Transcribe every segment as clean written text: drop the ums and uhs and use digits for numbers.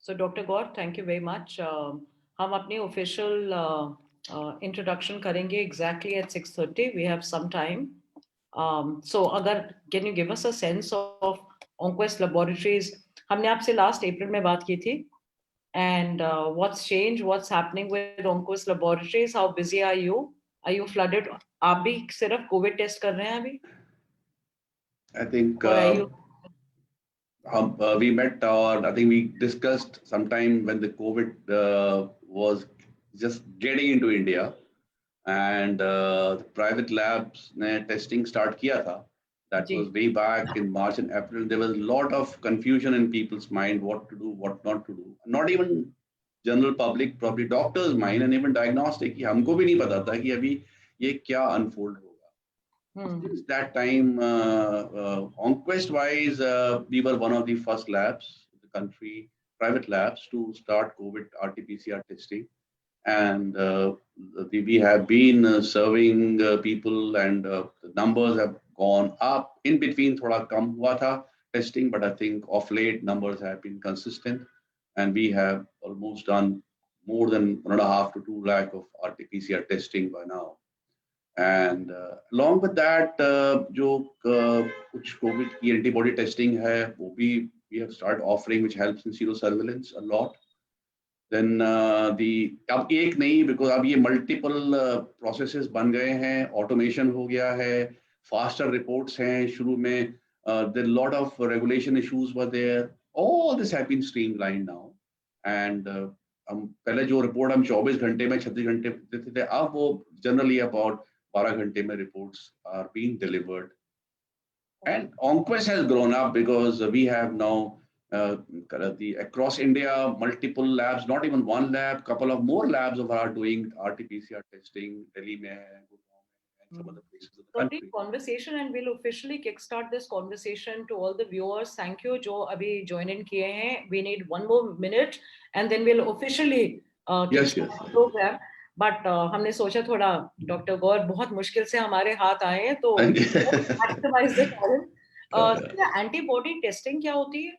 So Dr. Gaur, thank you very much. हम अपनी official introduction करेंगे exactly at 6:30. We have some time. So अगर can you give us a sense of Onquest Laboratories? हमने आपसे last April में बात की थी. And what's changed? What's happening with Onquest Laboratories? How busy are you? Are you flooded? आप भी सिर्फ COVID test कर रहे हैं अभी? I think Or are you? we met, or I think we discussed sometime when the COVID was just getting into India, and the private labs ने testing start किया था. That ji. was way back in March and April. There was a lot of confusion in people's mind, what to do, what not to do. Not even general public, probably doctors' mind, and even diagnostic. कि हमको भी नहीं पता था कि अभी ये क्या unfold होगा. Since that time, Onquest wise, we were one of the first labs in the country, private labs, to start COVID RT-PCR testing. And we have been serving people, and the numbers have gone up. In between, thoda kam hua tha testing, but I think of late numbers have been consistent. And we have almost done more than 1.5 to 2 lakh of RT-PCR testing by now. And along with that, जो कुछ Covid की antibody testing है वो भी we have started offering, which helps in sero surveillance a lot. Then अब एक नहीं, because अब ये multiple processes बन गए हैं, automation हो गया है, faster reports हैं. शुरू में there lot of regulation issues were there. All this have been streamlined now. And हम पहले जो रिपोर्ट हम 24 घंटे में 36 घंटे देते थे, अब वो जनरली अबाउट 12 घंटे में reports are being delivered. And Onquest has grown up because we have now across India multiple labs, not even one lab, couple of more labs are doing RT-PCR testing. Delhi mein hai, Gurgaon mein, and some other places in the country. Conversation, and we'll officially kickstart this conversation to all the viewers. Thank you, जो अभी join in किए हैं. We need one more minute, and then we'll officially kickstart the program. But हमने सोचा थोड़ा doctor गौर बहुत मुश्किल से हमारे हाथ आए हैं, तो maximize the time. Antibody testing क्या होती है?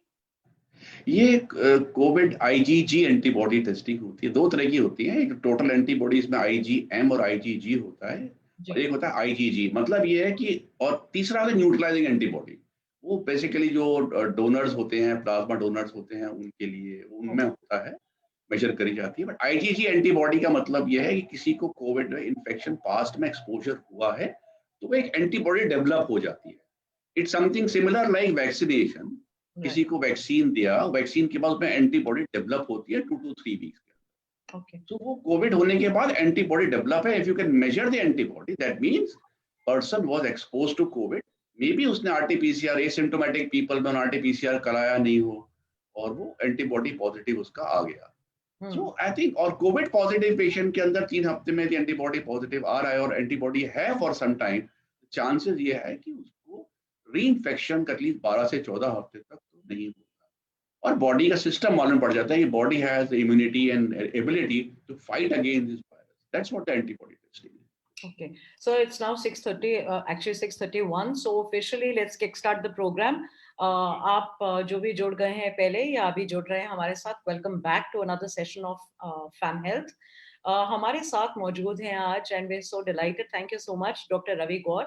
ये कोविड आईजीजी एंटीबॉडी टेस्टिंग होती है. दो तरह की होती है. एक टोटल एंटीबॉडीज में आईजीएम और आईजीजी होता है, और एक होता है आईजीजी. मतलब ये है कि, और तीसरा है न्यूट्रलाइजिंग एंटीबॉडी. वो बेसिकली जो डोनर्स होते हैं, प्लाज्मा डोनर्स होते हैं, उनके लिए उनमें होता है, मेजर करी जाती है. बट आईजीजी एंटीबॉडी का मतलब ये है कि किसी को कोविड में इन्फेक्शन पास्ट में एक्सपोजर हुआ है तो वो एक एंटीबॉडी डेवलप हो जाती है. It's something similar like vaccination. किसी को वैक्सीन दिया, वैक्सीन के बाद उसमें एंटीबॉडी डेवलप होती है 2 to 3 वीक्स के अंदर. Okay. तो वो कोविड होने के बाद एंटीबॉडी डेवलप है. If you can measure the antibody, that means person was exposed to COVID. Maybe उसने आरटीपीसीआर, एसिम्प्टोमेटिक पीपल में आरटीपीसीआर कराया नहीं हो और वो एंटीबॉडी पॉजिटिव उसका आ गया. सो आई थिंक, और कोविड पॉजिटिव पेशेंट के अंदर 3 हफ्ते में एंटीबॉडी पॉजिटिव आ रहा है और एंटीबॉडी है फॉर सम टाइम, चांसेस ये है कि उसको रीइंफेक्शन एटलीस्ट 12 से 14 हफ्ते तक तो नहीं होगा. और बॉडी का सिस्टम मालूम पड़ जाता है कि body has the immunity and ability to fight against this virus. That's what the antibody testing is. Okay, so it's now 6:30, actually 6:31. So officially, let's kickstart the program. आप जो भी जुड़ गए हैं पहले या अभी जुड़ रहे हैं हमारे साथ, welcome back to another session of fam health. हमारे साथ मौजूद हैं आज, and we so delighted, thank you so much, doctor Ravi Gaur.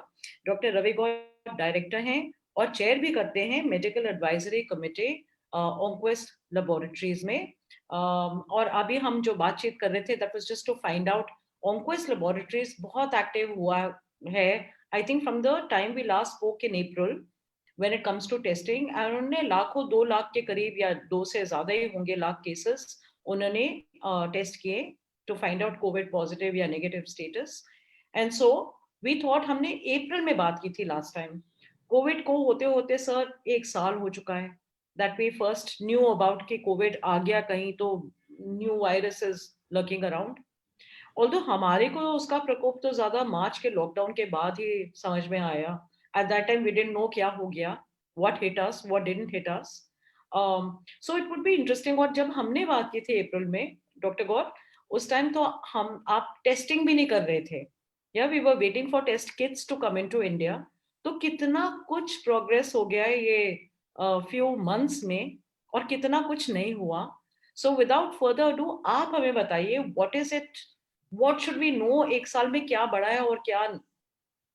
Doctor Ravi Gaur director हैं और चेयर भी करते हैं medical advisory committee Oncquest laboratories में. और अभी हम जो बातचीत कर रहे थे, that was just to find out, Oncquest laboratories बहुत एक्टिव हुआ है, I think from the time we last spoke in April when it comes to testing. उन्होंने लाखों, 2 लाख के करीब या 2 से ज्यादा ही होंगे लाख केसेस उन्होंने टेस्ट किए to find out covid positive या negative status. And so we thought, हमने अप्रैल में बात की थी लास्ट टाइम, कोविड को होते होते सर 1 साल हो चुका है that we first knew about कि कोविड आ गया कहीं तो new virus is lurking around. Although हमारे को उसका प्रकोप तो ज्यादा मार्च के लॉकडाउन के बाद ही समझ में आया. At that time we didn't know क्या हो गया, what hit us, what didn't hit us. So it would be interesting. और जब हमने बात की थी अप्रैल में डॉक्टर गौर, उस टाइम तो आप टेस्टिंग भी नहीं कर रहे थे, या we were waiting for test kits to come into India. तो कितना कुछ प्रोग्रेस हो गया है ये फ्यू मंथ्स में, और कितना कुछ नहीं हुआ. So without further ado, आप हमें बताइए what is it, what should we know, एक साल में क्या बढ़ा है और क्या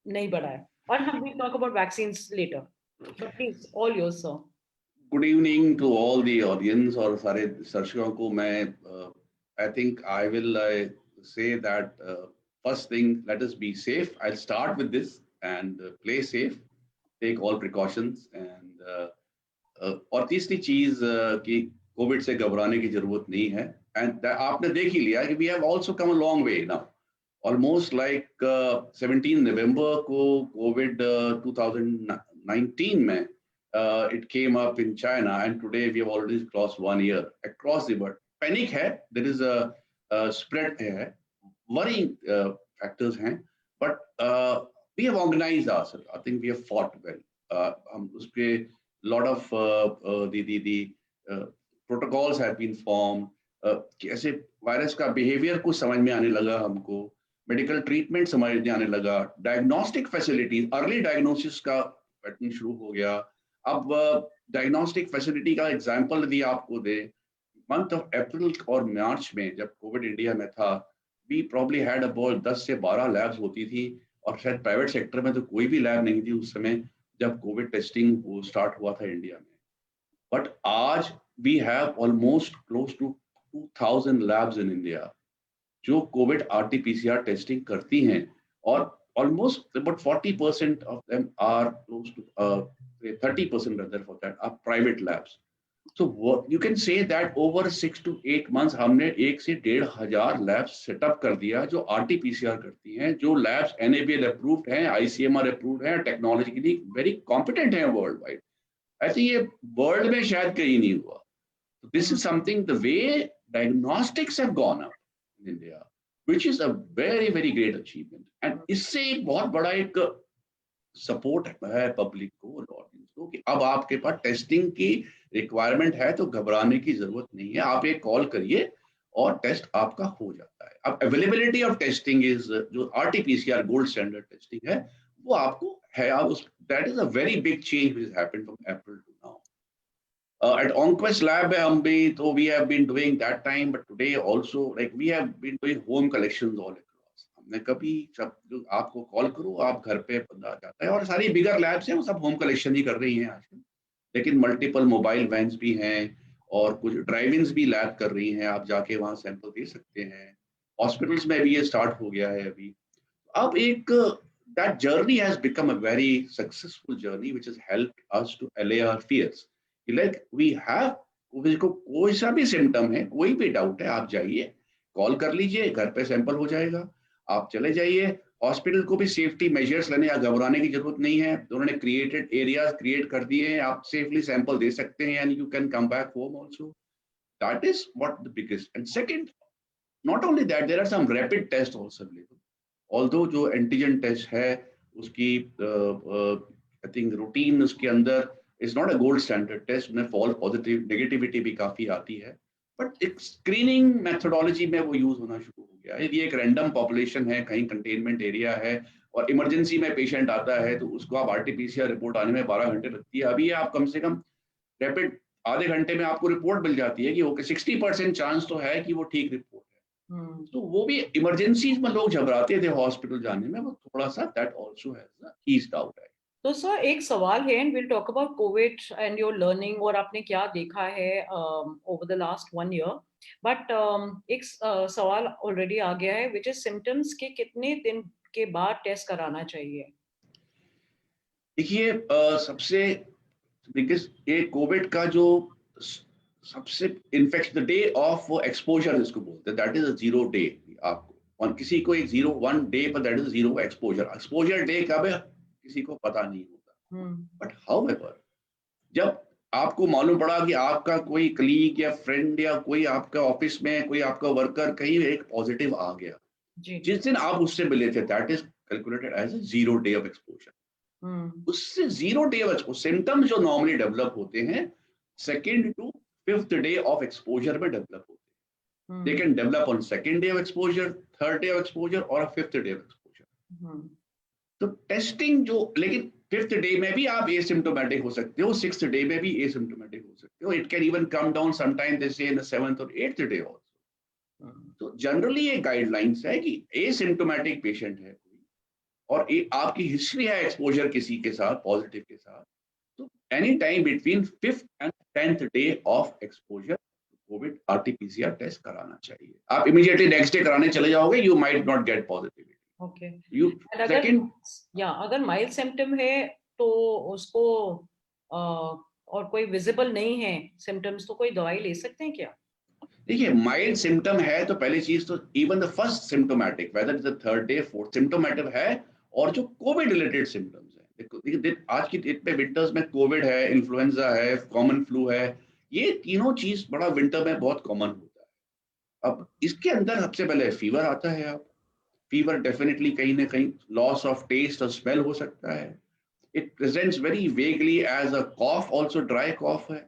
नहीं बढ़ा है, और हम will talk about vaccines later. But please, all yours, sir. Good evening to all the audience और सारे दर्शकों को मैं I think I will say that first thing, let us be safe. I'll start with this and play safe, take all precautions and और तीसरी चीज कि Covid से घबराने की जरूरत नहीं है एंड आपने देख ही लिया कि we have also come a long way now almost like 17 November को कोविड 2019 में it came up in China and today we have already crossed 1 year across the world. Panic है, there is a spread है, worrying factors हैं, but we have organized ourselves. I think we have fought well. हम उस पे lot of the protocols have been formed. कैसे virus का behaviour कुछ समझ में आने लगा हमको, मेडिकल ट्रीटमेंट समझ में आने लगा, डायग्नोस्टिक फैसिलिटीज, अर्ली डायग्नोसिस का पैटर्न शुरू हो गया. अब डायग्नोस्टिक फैसिलिटी का एग्जांपल यदि आपको दे, मंथ ऑफ अप्रैल और मार्च में जब कोविड इंडिया में था, वी प्रॉब्ली हैड अबाउट 10 से 12 लैब्स होती थी और शायद प्राइवेट सेक्टर में तो कोई भी लैब नहीं थी उस समय जब कोविड टेस्टिंग वो स्टार्ट हुआ था इंडिया में. बट आज we have almost close to 2000 labs in India जो कोविड आरटीपीसीआर टेस्टिंग करती हैं और almost about 40% of them are close to 30% rather for that are private labs. So what you can say that over 6 to 8 months हमने 1 से 1,500 labs setup कर दिया जो RTPCR करती हैं, जो labs NABL approved हैं, ICMR approved हैं, टेक्नोलॉजिकली वेरी कॉम्पिटेंट हैं वर्ल्ड वाइड. ऐसे ये वर्ल्ड में शायद कहीं नहीं हुआ. This is something, the way diagnostics have gone up in India, which is a very very great achievement. And इससे एक बहुत बड़ा एक सपोर्ट है पब्लिक को और ऑडियंस को कि अब आपके पास टेस्टिंग की रिक्वायरमेंट है तो घबराने की जरूरत नहीं है. आप एक कॉल करिए और टेस्ट आपका हो जाता है. अब अवेलेबिलिटी ऑफ टेस्टिंग इज जो आरटीपीसीआर गोल्ड स्टैंडर्ड टेस्टिंग है वो आपको है. आप उस that is a very big change which happened from April to now. At OnQuest Lab, we have been doing that time, but today also, like we have been doing home collections all across. हमने कभी सब जो आपको call करो आप घर पे बंदा जाता है और सारी बिगर लैब्स हैं वो सब होम कलेक्शन ही कर रही हैं आजकल. लेकिन मल्टीपल मोबाइल वैन्स भी हैं और कुछ ड्राइव इन्स भी लैब कर रही हैं. आप जाके वहाँ सैंपल दे सकते हैं. हॉस्पिटल्स में भी ये स्टार्ट हो गया है अभी. अब एक that journey has become a very successful journey which has helped us to allay our fears. Like we have, को कोई सा भी सिम्टम है, कोई भी डाउट है, आप जाइए कॉल कर लीजिए, घर पे सैंपल हो जाएगा. आप चले जाइए. हॉस्पिटल को भी सेफ्टी मेजर्स लेने या घबराने की जरूरत नहीं है. उन्होंने क्रिएटेड एरियाज क्रिएट कर दिए हैं. आप सेफली सैंपल दे सकते हैं and you can come back home also. That is what the biggest. And second, not only that, there are some rapid test also available. Although जो एंटीजन टेस्ट है उसकी आई थिंक रूटीन उसके अंदर is not a gold standard test. उन्हें false positive negativity भी काफी आती है, बट एक स्क्रीनिंग मेथोडोलॉजी में वो यूज होना शुरू हो गया है. यदि एक रैंडम पॉपुलेशन है, कहीं कंटेनमेंट एरिया है और इमरजेंसी में पेशेंट आता है तो उसको आप आरटीपीसीआर रिपोर्ट आने में 12 घंटे लगती है. अभी आप कम से कम रैपिड आधे घंटे में आपको रिपोर्ट मिल जाती है कि ओके 60% चांस तो है कि वो ठीक रिपोर्ट है. तो वो भी इमरजेंसी में लोग घबराते थे हॉस्पिटल जाने में, वो थोड़ा सा that also has eased out. तो सर एक सवाल है, and will talk about Covid and your learning और आपने क्या देखा है over the last 1 year. But एक सवाल ऑलरेडी आ गया है, विच इज सिम्टम्स के कितने दिन के बाद टेस्ट कराना चाहिए? देखिए सबसे बिगेस्ट ये कोविड का जो सबसे infection the day of exposure इसको बोलते हैं, दैट इज अ 0 डे. आपको और किसी को एक 1 डे पर दैट इज 0 एक्सपोजर डे कब है किसी को पता नहीं होता. बट हाउएवर जब आपको मालूम पड़ा कि आपका कोई कलीग या फ्रेंड या कोई आपका ऑफिस में कोई आपका वर्कर कहीं एक पॉजिटिव आ गया, जिस दिन आप उससे मिले थे, that is calculated as a 0 day of exposure. उससे 0 डे ऑफ सिम्टम्स जो नॉर्मली डेवलप होते हैं 2nd to 5th day of exposure में डेवलप होते हैं. They can develop on 2nd day of exposure, 3rd day of exposure और 5th day of exposure. तो testing जो, लेकिन 5th डे में भी आप एसिम्टोमेटिक हो सकते हो, 6th डे में भी एसिम्टोमेटिक हो सकते हो. It can even come down sometime they से इन द 7th और 8th डे आल्सो. तो जनरली ये गाइडलाइंस है कि एसिम्टोमेटिक पेशेंट है कोई और आपकी हिस्ट्री है एक्सपोजर किसी के साथ पॉजिटिव के साथ, तो any time between 5th and 10th day of exposure COVID RTPCR test कराना चाहिए. आप इमीडिएटली नेक्स्ट डे कराने चले जाओगे, you might not get positivity. Okay. You second, या अगर माइल्ड सिम्टम है तो उसको और कोई विजिबल नहीं है सिम्टम्स, तो कोई दवाई ले सकते हैं क्या? देखिए, माइल्ड सिम्टम है तो पहली चीज तो even the first symptomatic whether is the 3rd day 4th symptomatic है, और जो कोविड रिलेटेड सिम्टम्स है, देखो आज की डेट में विंटर्स में कोविड है, इन्फ्लुएंजा है, कॉमन फ्लू है, ये तीनों चीज बड़ा विंटर में बहुत कॉमन होता है. अब इसके अंदर सबसे पहले फीवर आता है. आप फीवर डेफिनेटली कहीं ना कहीं लॉस ऑफ टेस्ट और स्मेल हो सकता है. It presents very vaguely as a cough, also dry cough है.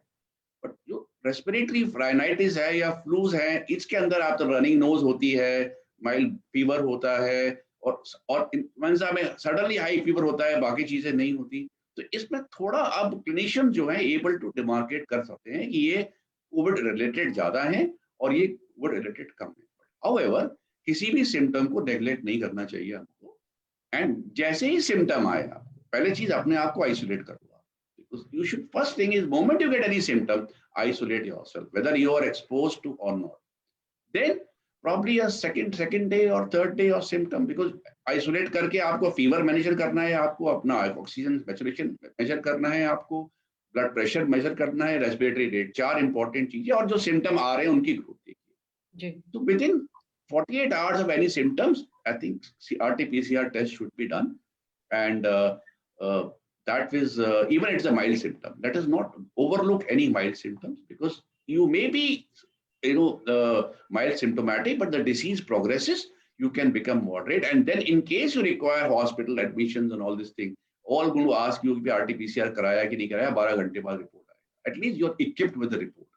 बट जो रेस्पिरेटरी राइनाइटिस है या फ्लूज है, इसके अंदर आप तो रनिंग नोज होती है, माइल्ड फीवर होता है, और इन्फ्लुएंजा में सडनली हाई फीवर होता है, बाकी चीजें नहीं होती. तो इसमें थोड़ा अब क्लिनिशियन जो है एबल टू डिमार्केट कर सकते हैं कि ये कोविड रिलेटेड ज्यादा है और ये कोविड रिलेटेड कम है. हाउएवर, किसी भी सिम्टम को नेग्लेक्ट नहीं करना चाहिए हमको. एंड जैसे ही सिम्टम आए, पहले चीज अपने आप को आइसोलेट कर लो. You should, first thing is, moment you get any symptom, isolate yourself, whether you are exposed to or not. Then probably a second day or 3rd day of symptom, because isolate करके आपको fever manager करना है, आपको अपना oxygen saturation major करना है, आपको blood pressure measure करना है, रेस्पिरेटरी रेट, 4 इंपॉर्टेंट चीजें, और जो सिम्टम आ रहे हैं उनकी ग्रोथ देखिए. तो with in 48 hours of any symptoms, I think RT-PCR test should be done. And that is, even it's a mild symptom, let us not overlook any mild symptoms, because you may be, mild symptomatic, but the disease progresses, you can become moderate, and then in case you require hospital admissions and all this thing, all going to ask you कि RT-PCR कराया कि नहीं कराया, 12 घंटे बाद report आएगा. At least you're equipped with the report.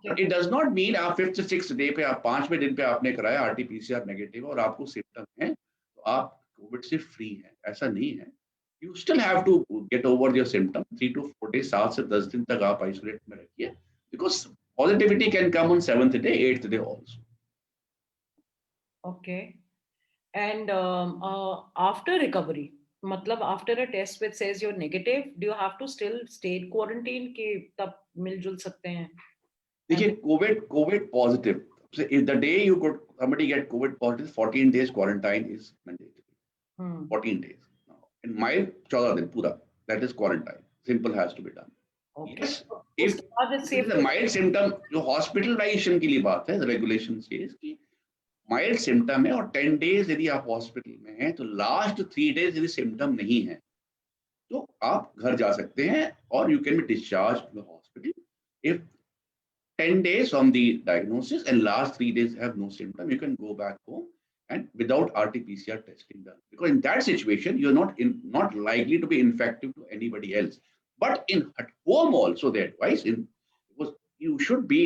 But it does not mean आप 5th 6th day पे, आप 5वें दिन पे आपने कराया RT-PCR नेगेटिव और आपको सिम्टम है तो आप कोविड से फ्री हैं, ऐसा नहीं है. You still have to get over your symptom. 3 to 4 days, 7 से 10 दिन तक आप आइसोलेट में रखिए, because positivity can come on 7th day, 8th day also. Okay. And after recovery, मतलब after a test which says you're negative, do you have to still stay in quarantine कि तब मिलजुल सकते हैं? देखिए, COVID positive, so if the day you could somebody get COVID positive, 14 days quarantine is mandatory. 14 days. In mild 14 दिन पूरा, that is quarantine. Simple has to be done. Okay. Yes, if the mild symptom, जो hospitalization के लिए बात है, regulation says कि mild symptom है और 10 days यदि आप hospital में हैं, तो last 3 days यदि symptom नहीं है, तो आप घर जा सकते हैं, or you can be discharged from the hospital. If 10 days from the diagnosis and last 3 days have no symptom, you can go back home and without RT-PCR testing done, because in that situation you're not likely to be infective to anybody else. But at home also, the advice was you should be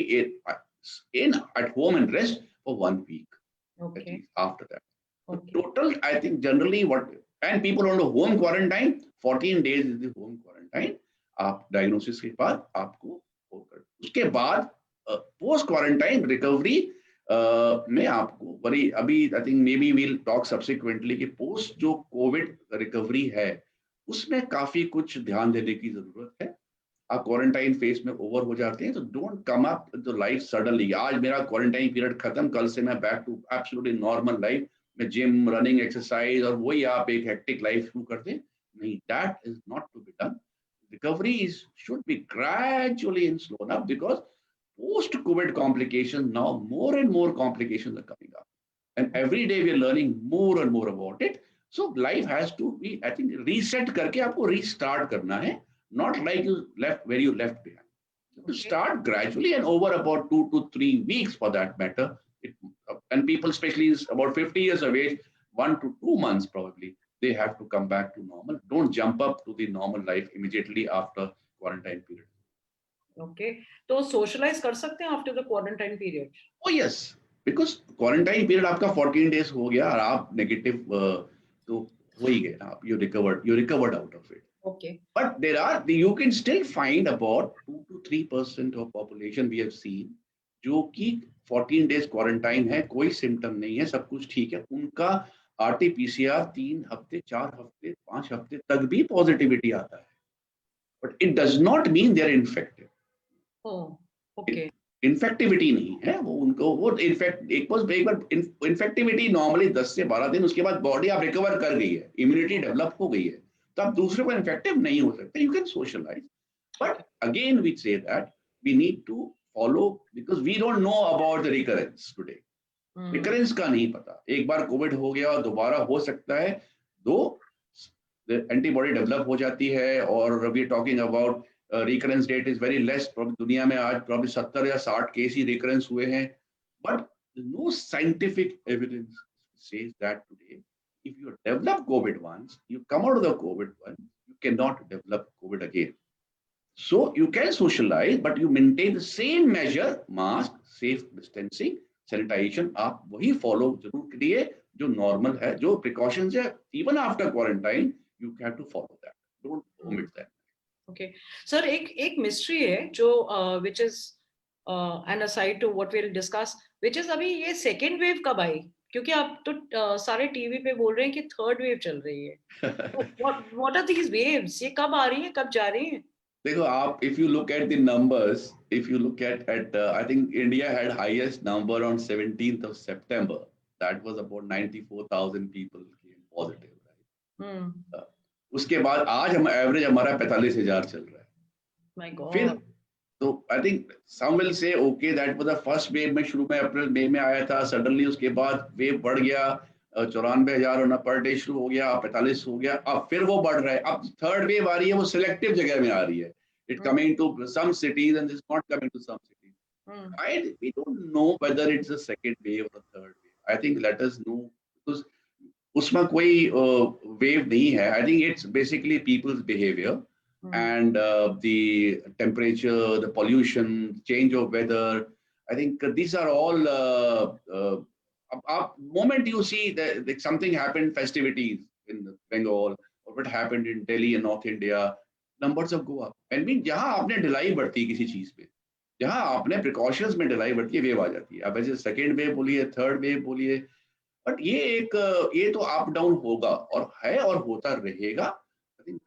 in at home and rest for 1 week. Okay. After that, okay. Total, I think generally and people on the home quarantine, 14 days is the home quarantine. आप diagnosis के बाद आपको उसके बाद post quarantine recovery में आपको बड़ी, अभी I think maybe we'll talk subsequently कि पोस्ट जो कोविड रिकवरी है उसमें काफी कुछ ध्यान देने की जरूरत है. आप क्वारंटाइन फेज में ओवर हो जाते हैं तो don't come up the life suddenly. आज मेरा क्वारंटाइन पीरियड खत्म, कल से मैं back to absolutely normal life में जिम, रनिंग, एक्सरसाइज, और वही आप एक हेक्टिक लाइफ शुरू कर दें. नहीं, that is not to be done. Recovery should be gradually and slow enough, because post-COVID complications, now more and more complications are coming up. And every day we are learning more and more about it. So life has to be, I think, reset करके आपको restart करना है, not like you left where you left behind. To start gradually and over about 2 to 3 weeks for that matter. And people, especially about 50 years of age, 1 to 2 months probably, they have to come back to normal. Don't jump up to the normal life immediately after quarantine period. Okay. तो socialize कर सकते हैं after the quarantine period? Oh yes, because quarantine period आपका 14 days हो गया और आप negative, तो हो ही गया आप, you recovered out of it. Okay. But you can still find about 2 to 3% of population we have seen जो कि 14 days क्वारंटाइन है, कोई सिम्टम नहीं है, सब कुछ ठीक है, उनका RT-PCR 3 हफ्ते, 4 हफ्ते, 5 हफ्ते तक भी पॉजिटिविटी आता है, but it does not mean they are infected. Oh, okay. Infectivity नहीं है वो, उनको वो इन्फेक्ट एक बार इन्फेक्टिविटी नॉर्मली 10 से 12 दिन, उसके बाद बॉडी आप रिकवर कर गई है, इम्यूनिटी डेवलप हो गई है, तो आप दूसरे को इन्फेक्टिव नहीं हो सकते, you can socialise. But again we say that we need to follow, because we don't know about the recurrence today. Recurrence का नहीं पता, एक बार कोविड हो गया दोबारा हो सकता है, दो एंटीबॉडी डेवलप हो जाती है, और we are talking about recurrence rate is very less, दुनिया में आज प्रॉब्लम 70 या 60 केस ही रिकरेंस हुए हैं, but no scientific evidence says that today if you develop COVID once, you come out of the COVID one, you cannot develop COVID again. So you can socialize, but you maintain the same measure, mask, safe distancing, sanitation, आप वही follow जरूर करिए जो normal है, जो precautions है, even after quarantine, you have to follow that. Don't omit that. Okay. Sir, एक mystery है जो which is an aside to what we'll discuss, which is अभी ये second wave कब आई? क्योंकि आप तो सारे टीवी पे बोल रहे हैं कि थर्ड वेव चल रही है। what are these waves? ये कब आ रही है, कब जा रही है? देखो आप, if you look at the numbers, if you look at I think India had highest number on 17th of September. That was about 94,000 people came positive, right? उसके बाद आज हम एवरेज हमारा 45,000 चल रहा है। My God. फिर तो I think some will say okay that was the first wave में, शुरू में अप्रैल मई में आया था, सडनली उसके बाद वेव बढ़ गया, 94,000 होना पर डे शुरू हो गया, 45 हो गया, अब फिर वो बढ़ रहा है, अब थर्ड वेव आ रही है, वो सिलेक्टिव जगह में आ रही है, it coming to some cities and this not coming to some cities. Right, we don't know whether it's a second wave और third wave. I think let us know, because उसमें कोई वेव नहीं है। I think it's basically people's behaviour and the temperature, the pollution, change of weather. I think these are all moment you see that something happened, festivities in Bengal, or what happened in Delhi and North India, numbers of go up. And mean जहाँ आपने ढिलाई बढ़ती है किसी चीज पे, जहाँ आपने precautions में ढिलाई बढ़ती है, वेव आ जाती है। अब ऐसे सेकेंड वेव बोलिए, थर्ड वेव बोलिए, बट ये तो अप डाउन होगा और है और होता रहेगा।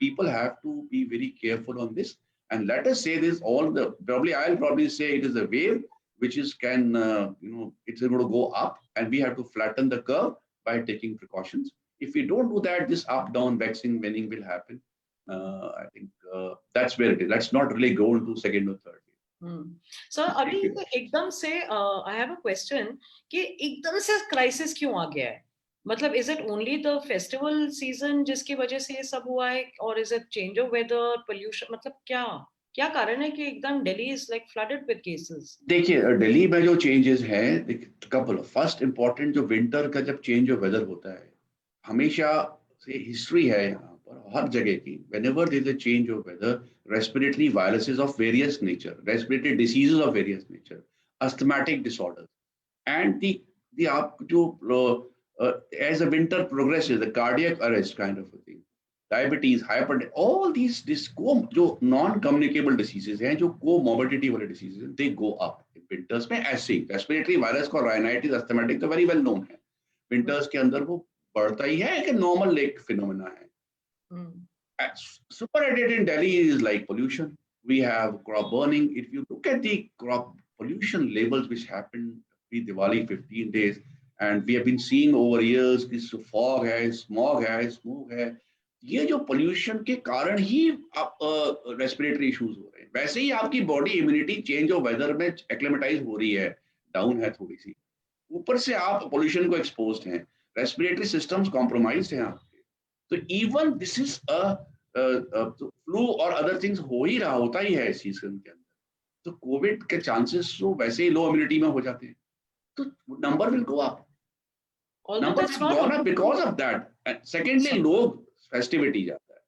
People have to be very careful on this, and let us say this, I'll probably say it is a wave which is it's going to go up, and we have to flatten the curve by taking precautions. If we don't do that, this up down waxing waning will happen. I think that's where it is. Let's not really go into second or third wave. So अभी एकदम से I have a question कि एकदम से crisis क्यों आ गया है? मतलब is it only the festival season जिसकी वजह से ये सब हुआ है, or is it change of weather, pollution? मतलब क्या कारण है कि एकदम Delhi is like flooded with cases? देखिए दिल्ली में जो चेंजेस हैं, कपल फर्स्ट इंपॉर्टेंट, जो विंटर का जब चेंज ऑफ वेदर होता है, हमेशा से हिस्ट्री है यहाँ पर हर जगह की, whenever there is a change of weather, respiratory viruses of various nature, respiratory diseases of various nature, asthmatic disorders, and the आप जो as the winter progresses, the cardiac arrest kind of a thing, diabetes, hypertension, all these जो non-communicable diseases हैं, जो comorbidity वाले diseases हैं, they go up in winters में। ऐसे respiratory virus का rhinitis, asthmatic तो very well known है, winters के अंदर वो बढ़ता ही है, एक normal lake phenomena है। Super added in Delhi is like pollution. We have crop burning. If you look at the crop pollution levels which happened pre-Diwali 15 days, and we have been seeing over years कि fog है, smog है, smoke है, ये जो pollution के कारण ही respiratory issues हो रहे हैं। वैसे ही आपकी body immunity change of weather में acclimatize हो रही है, down है थोड़ी सी, ऊपर से आप pollution को exposed हैं, respiratory systems compromised हैं आपके, तो even this is flu और other things हो ही रहा, होता ही है इस सीजन के अंदर, तो कोविड के चांसेस तो वैसे ही लो इम्यूनिटी में हो जाते हैं, तो number will go up. Number has gone up because of that. And secondly, लोग festivity जाता है,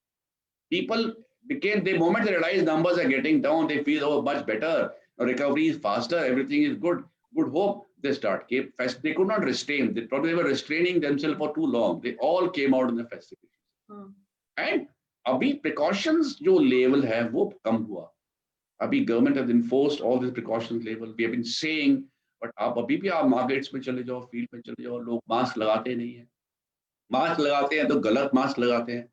people became, the moment they realize numbers are getting down, they feel much better, recovery is faster, everything is good hope, they start. They could not restrain, they were restraining themselves for too long, they all came out in the festivity. And अभी precautions जो level है वो कम हुआ. अभी government has enforced all this precautions level. We have been saying, but आप अभी भी आप मार्केट्स में चले जाओ, फील्ड में चले जाओ, लोग मास्क लगाते नहीं है. मास्क लगाते हैं तो गलत मास्क लगाते हैं.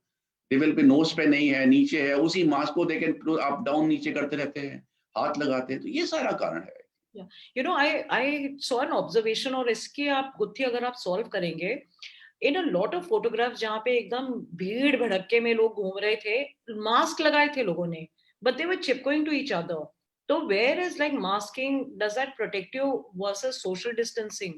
टेबल पे नोज पे नहीं है, नीचे है, उसी मास्क को देके अप डाउन नीचे करते रहते हैं, हाथ लगाते हैं. तो ये सारा कारण है. I saw an observation, और इसकी आप गुत्थी अगर आप सॉल्व करेंगे, इन अ लॉट ऑफ फोटोग्राफ्स जहाँ पे एकदम भीड़ भड़क्के में लोग घूम रहे थे, मास्क लगाए थे लोगों ने, बट दे वर चिपकोइंग टू ईच अदर. तो where is like masking, does that protect you versus social distancing?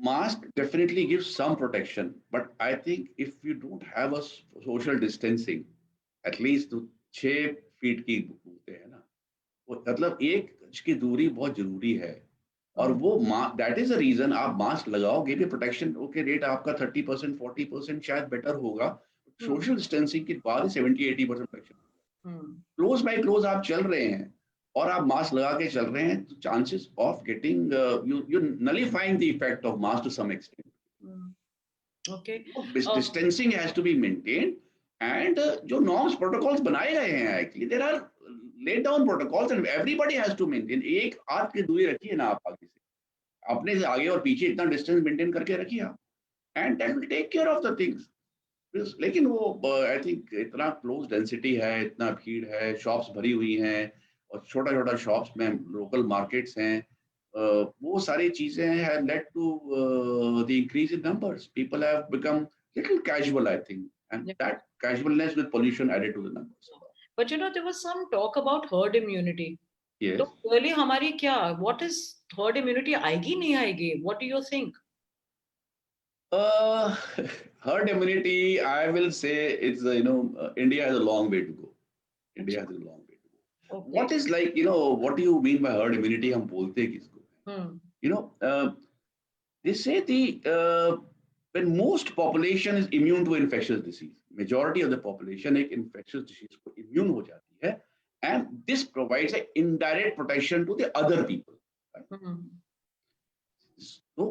Mask definitely gives some protection, but I think if you don't have a social distancing, at least तो 6 feet की बोलते हैं ना, वो मतलब एक गज की दूरी बहुत जरूरी है. और वो दैट इज द रीजन आप मास्क लगाओगे भी, प्रोटेक्शन ओके रेट आपका 30% 40% शायद बेटर होगा. सोशल डिस्टेंसिंग के बाद 70-80% प्रोटेक्शन. क्लोज बाय क्लोज आप चल रहे हैं और आप मास्क लगा के चल रहे हैं, तो chances of getting you nullifying the effect of mask to some extent. Okay. Distancing has to be maintained. And जो नॉर्म्स प्रोटोकॉल्स बनाए गए हैं, actually there are laid down protocols and everybody has to maintain. एक हाथ की दूरी रखिए ना आप आगे से, अपने से आगे और पीछे इतना डिस्टेंस मेंटेन करके रखिए आप, and that will take care of the things. लेकिन वो आई थिंक इतना क्लोज डेंसिटी है, इतना भीड़ है, शॉप्स भरी हुई हैं, और छोटा छोटा शॉप्स में लोकल मार्केट्स हैं. वो सारी चीजें have led to the increase in numbers. People have become little casual, I think, and that casualness with pollution added to the numbers. But there was some talk about herd immunity. Yes. तो पहले हमारी क्या, what is herd immunity, आएगी नहीं आएगी? What do you think? Herd immunity, I will say it's India has a long way to go. India has a long way to go. Okay. What is like, what do you mean by herd immunity? हम बोलते हैं किसको? They say when most population is immune to infectious disease, majority of the population एक infectious disease को immune हो जाती है, and this provides an indirect protection to the other people. Right? So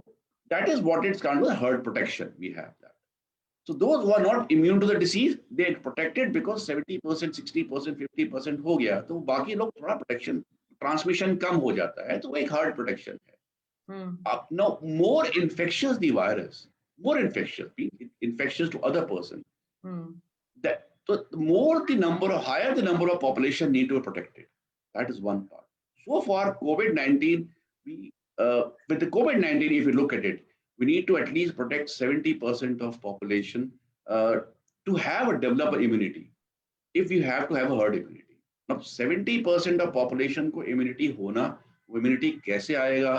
that is what it's called, the herd protection. We have that. So those who are not immune to the disease, they are protected because 70%, 60%, 50% हो गया, तो बाकी लोग थोड़ा protection, transmission कम हो जाता है, तो एक herd protection है. Now, more infectious the virus, more infectious to other person. That so more the number of higher the number of population need to be protected. That is one part. So far, COVID-19, with the COVID-19, if you look at it, we need to at least protect 70% of population to have a develop immunity. If you have to have a herd immunity, now 70% of population को immunity होना, immunity कैसे आएगा?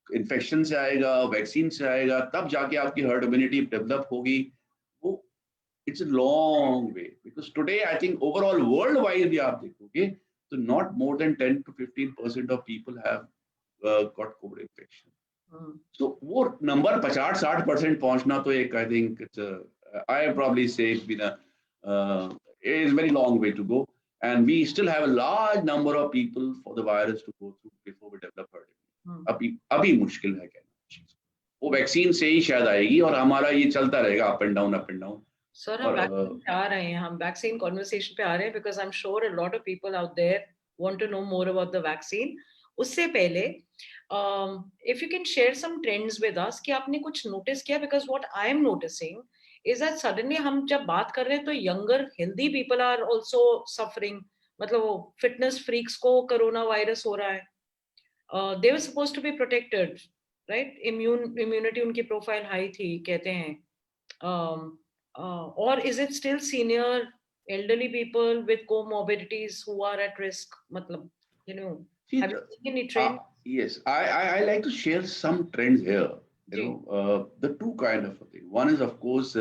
Infection से आएगा, vaccine से आएगा, तब जाके आपकी हर्ड इम्यूनिटी डेवलप होगी. वो it's a long way, because today I think overall world wide भी आप देखोगे तो not more than 10 to 15% of people have got covid infection. So वो नंबर 50-60% पहुंचना तो एक I think it's I probably say it's been it is very long way to go, and we still have a large number of people for the virus to go through before we develop herd immunity. अभी मुश्किल है कहना. वो vaccine से ही शायद आएगी और हमारा ये चलता रहेगा अप एंड डाउन. सर हम वैक्सीन पे आ रहे हैं, हम वैक्सीन कॉन्वर्सेशन पे आ रहे हैं, because I am sure a lot of people out there want to know more about the vaccine. उससे पहले if you can share some trends with us कि आपने कुछ नोटिस किया, because what I am noticing is that suddenly हम जब बात कर रहे हैं तो younger healthy people are also suffering. मतलब फिटनेस फ्रीक्स को कोरोना वायरस हो रहा है. They were supposed to be protected, right? Immunity उनकी profile high थी कहते हैं. Or is it still senior elderly people with comorbidities who are at risk? मतलब, have you seen any trend? Yes, I like to share some trends here. The two kind of thing. One is of course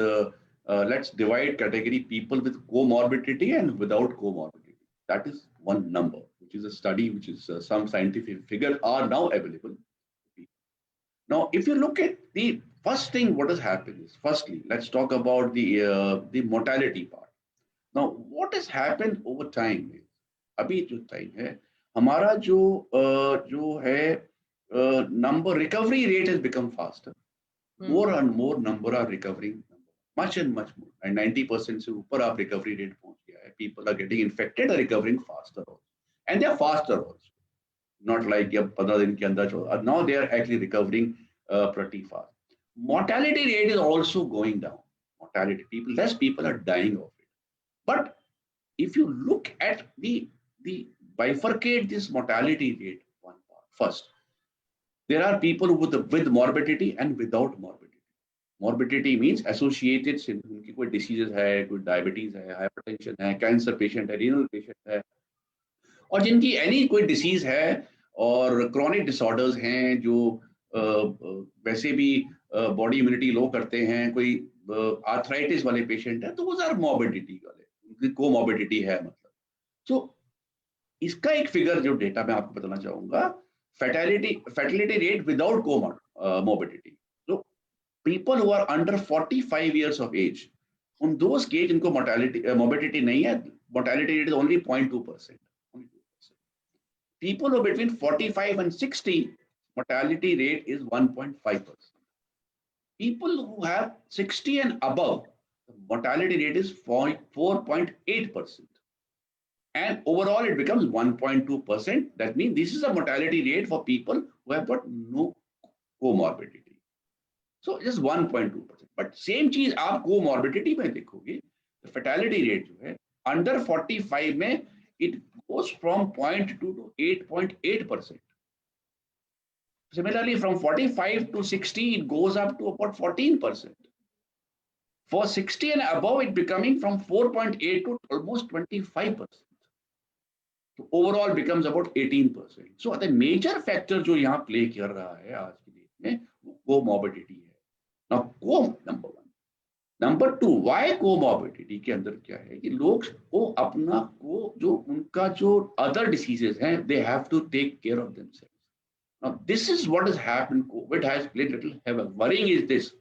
let's divide category people with comorbidity and without comorbidity. That is one number, which is a study, which is some scientific figures are now available. Now, if you look at the first thing, what has happened is, firstly, let's talk about the mortality part. Now, what has happened over time? अभी जो time है, हमारा जो है number recovery rate has become faster. more and more number are recovering, much and much more, and 90% से ऊपर आप recovery rate पहुंच गया है. People are getting infected, are recovering faster also, and they are faster also. Not like अब 15 दिन के अंदर. Now they are actually recovering pretty fast. Mortality rate is also going down. Less people are dying of it. But if you look at the bifurcate this mortality rate one part first, there are people with morbidity and without morbidity. Morbidity means associated उनकी कोई diseases है, कोई diabetes है, hypertension है, cancer patient है, renal patient है, और जिनकी any कोई disease है और chronic disorders हैं जो वैसे भी body immunity low करते हैं, कोई arthritis वाले patient है, तो वो ज़रा morbidity वाले, उनकी comorbidity है मतलब. So इसका एक फिगर जो डेटा मैं आपको बताना चाहूंगा, fatality rate without comorbidity. So people who are under 45 years of age, on those case इनको morbidity नहीं है, mortality rate is only 0.2%. People who are between 45 and 60, mortality rate is 1.5%. People who have 60 and above, the mortality rate is 4.8%. And overall, it becomes 1.2%. That means this is a mortality rate for people who have got no comorbidity. So just 1.2%. But same चीज आप comorbidity में देखोगे, the fatality rate जो है under 45 में it goes from 0.2 to 8.8%. Similarly, from 45 to 60, it goes up to about 14%. For 60 and above, it becoming from 4.8 to almost 25%. So overall becomes about 18%. So the major factor जो यहाँ play कर रहा है आज की डेट में वो comorbidity है. Now number one. Number two, why comorbidity के अंदर क्या है कि लोग वो अपना को जो उनका जो other diseases हैं, they have to take care of themselves. Now this is what has happened. COVID has played little havoc. Worrying is this.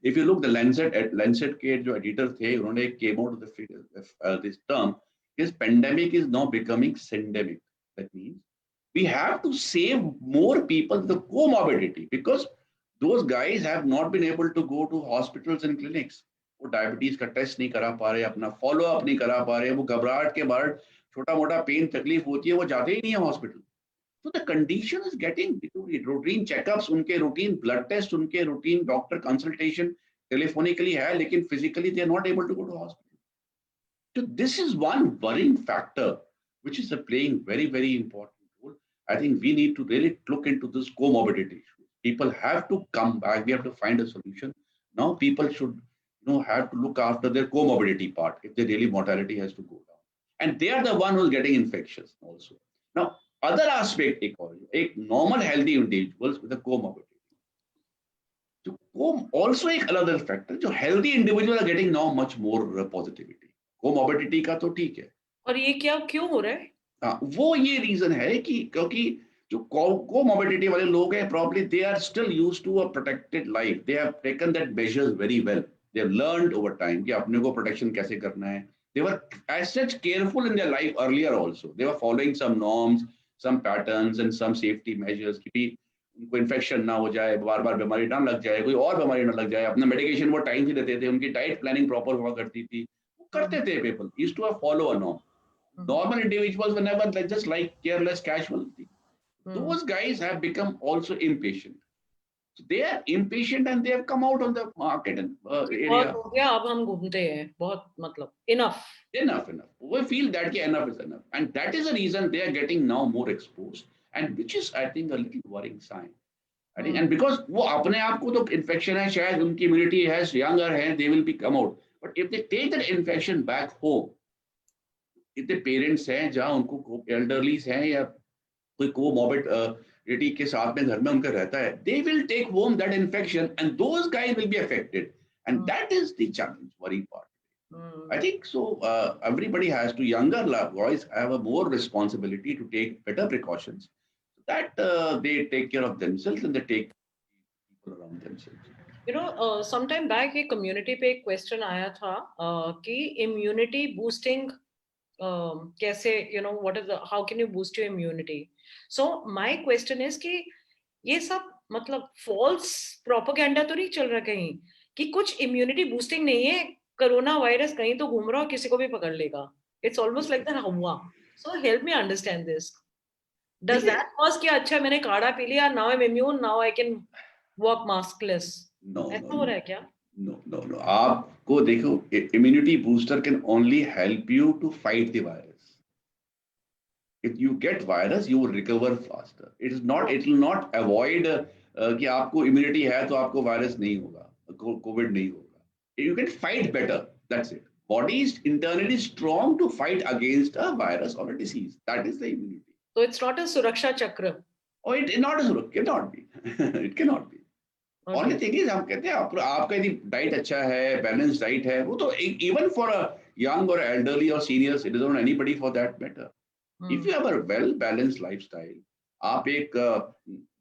If you look the Lancet के जो editor थे, उन्होंने came out with this term. This pandemic is now becoming syndemic. That means we have to save more people with the comorbidity because those guys have not been able to go to hospitals and clinics. वो diabetes का test नहीं करा पा रहे, अपना follow up नहीं करा पा रहे, वो घबराहट के बाद छोटा मोटा पेन तकलीफ होती है, वो जाते ही नहीं है hospital. So the condition is getting routine checkups, उनके routine blood test, उनके routine doctor consultation telephonically है, लेकिन physically they are not able to go to hospital. So this is one worrying factor, which is playing very, very important role. I think we need to really look into this comorbidity issue. People have to come back. We have to find a solution. Now people should, have to look after their comorbidity part if their daily mortality has to go down. And they are the one who's getting infectious also. Now, other aspect, a normal healthy individuals with a comorbidity. So also another factor, so healthy individuals are getting now much more positivity. Comorbidity का तो ठीक है. और ये क्यों हो रहा है? हाँ, वो ये रीजन है कि क्योंकि जो कोमोर्बिडिटी वाले लोग हैं probably they are still used to a protected life. They have taken that measures very well. They have learned over time कि अपने को protection कैसे करना है. They were as such careful in their life earlier also. They were following some norms, some patterns and some safety measures कि उनको infection ना हो जाए, बार-बार बीमारी ना लग जाए, कोई और बीमारी ना लग जाए, अपना मेडिकेशन वो टाइम से देते थे, उनकी डाइट प्लानिंग प्रॉपर हुआ करती थी. करते थे people used to follow a norm. Normal individuals were never just like careless casualty. Those guys have become also impatient. So they are impatient and they have come out on the market and area. बहुत हो गया, अब हम घूमते हैं, बहुत मतलब enough. We feel that enough is enough, and that is the reason they are getting now more exposed, and which is I think a little worrying sign. I think, and because वो अपने आप को तो infection है, शायद उनकी immunity has younger है, they will be come out. But if they take that infection back home, if the parents हैं जहाँ उनको elderlies हैं या कोई comorbidity के साथ में घर में उनका रहता है, they will take home that infection and those guys will be affected, and that is the challenge, worry part. I think so. Everybody has to, younger boys have a more responsibility to take better precautions, so that they take care of themselves and they take people around themselves. Sometime back एक community पे एक question आया था कि immunity boosting कैसे, how can you boost your immunity? So my question is कि ये सब मतलब फॉल्स प्रोपेगेंडा तो नहीं चल रहा कहीं कि कुछ इम्यूनिटी बूस्टिंग नहीं है, कोरोना वायरस कहीं तो घूम रहा हो, किसी को भी पकड़ लेगा. इट्स ऑलमोस्ट लाइक दैट हवा. So help me understand this. Does देखिए, दैट कॉज कि अच्छा मैंने काढ़ा पी लिया, now I am immune, now I can walk maskless? No no ऐसा हो नो रहा है क्या? नो नो नो, आपको देखो, immunity booster can only help you to fight the virus. If you get virus, you will recover faster. It will not avoid कि आपको immunity है तो आपको virus नहीं होगा, COVID नहीं होगा. You can fight better. That's it. Body is internally strong to fight against a virus or a disease. That is the immunity. So it's not a सुरक्षा चक्र. Or it not cannot be. It cannot be. Only Okay. thing is हम कहते हैं आपका यदि diet अच्छा है, balance diet है, वो तो even for a young or elderly or senior citizen or anybody for that matter. If you have a well balanced lifestyle, आप एक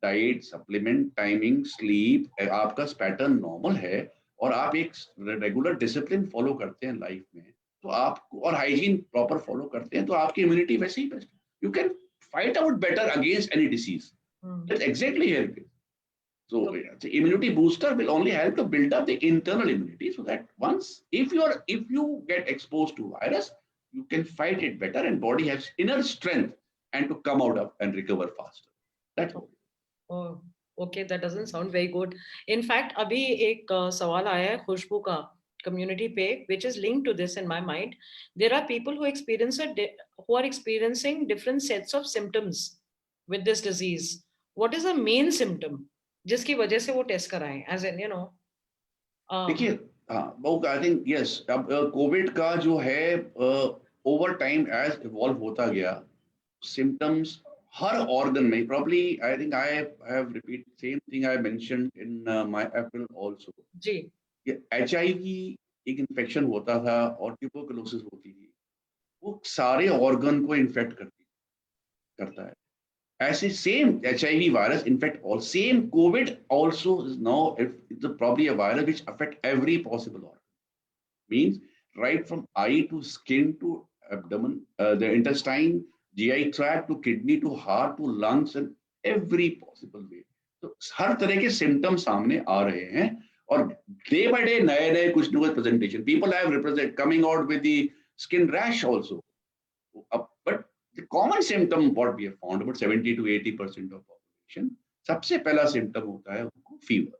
डाइट, सप्लीमेंट, टाइमिंग, स्लीप, आपका पैटर्न नॉर्मल है और आप एक रेगुलर डिसिप्लिन फॉलो करते हैं लाइफ में, तो आपको और हाइजीन प्रॉपर फॉलो करते हैं, तो आपकी इम्यूनिटी वैसे ही best. You can fight out better against any disease. That's exactly help. So the immunity booster will only help to build up the internal immunity, so that once if you get exposed to virus, you can fight it better and body has inner strength and to come out of and recover faster. That's all. Oh, okay, that doesn't sound very good. In fact, अभी एक सवाल आया है खुशबू का community पे, which is linked to this in my mind. There are people who are experiencing different sets of symptoms with this disease. What is the main symptom जिसकी वजह से वो टेस्ट कराएं? As in, देखिए, हाँ, वो आई थिंक यस, अब covid का जो है ओवर टाइम एज इवॉल्व होता गया, सिम्टम्स हर ऑर्गन में, probably I think I have repeat same thing I mentioned in my April also. जी. ये HIV एक इन्फेक्शन होता था और ट्यूबरकुलोसिस होती थी, वो सारे ऑर्गन को इन्फेक्ट करता है. ऐसे same HIV virus, in fact, all same COVID also is now it's probably a virus which affect every possible organ. Means right from eye to skin to abdomen, the intestine, GI tract to kidney to heart to lungs and every possible way. तो हर तरह के symptoms सामने आ रहे हैं और day by day नए नए कुछ न कुछ presentation. People have represent coming out with the skin rash also. But the common symptom what we have found about 70 to 80% of population, सबसे पहला symptom होता है उनको फीवर.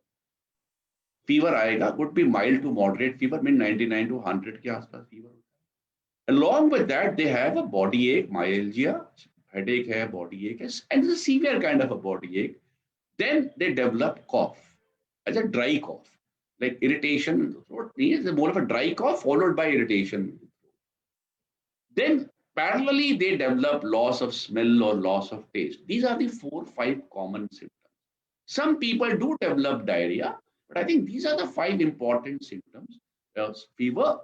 फीवर आएगा, would be mild to moderate fever, mean 99 to 100 के आसपास fever होता है. Along with that they have a body ache, myalgia, headache है, body ache है, and it's a severe kind of a body ache. Then they develop cough as a dry cough, like irritation. It's more of a dry cough followed by irritation. Then parallelly, they develop loss of smell or loss of taste. These are the 4-5 common symptoms. Some people do develop diarrhea, but I think these are the 5 important symptoms. Fever,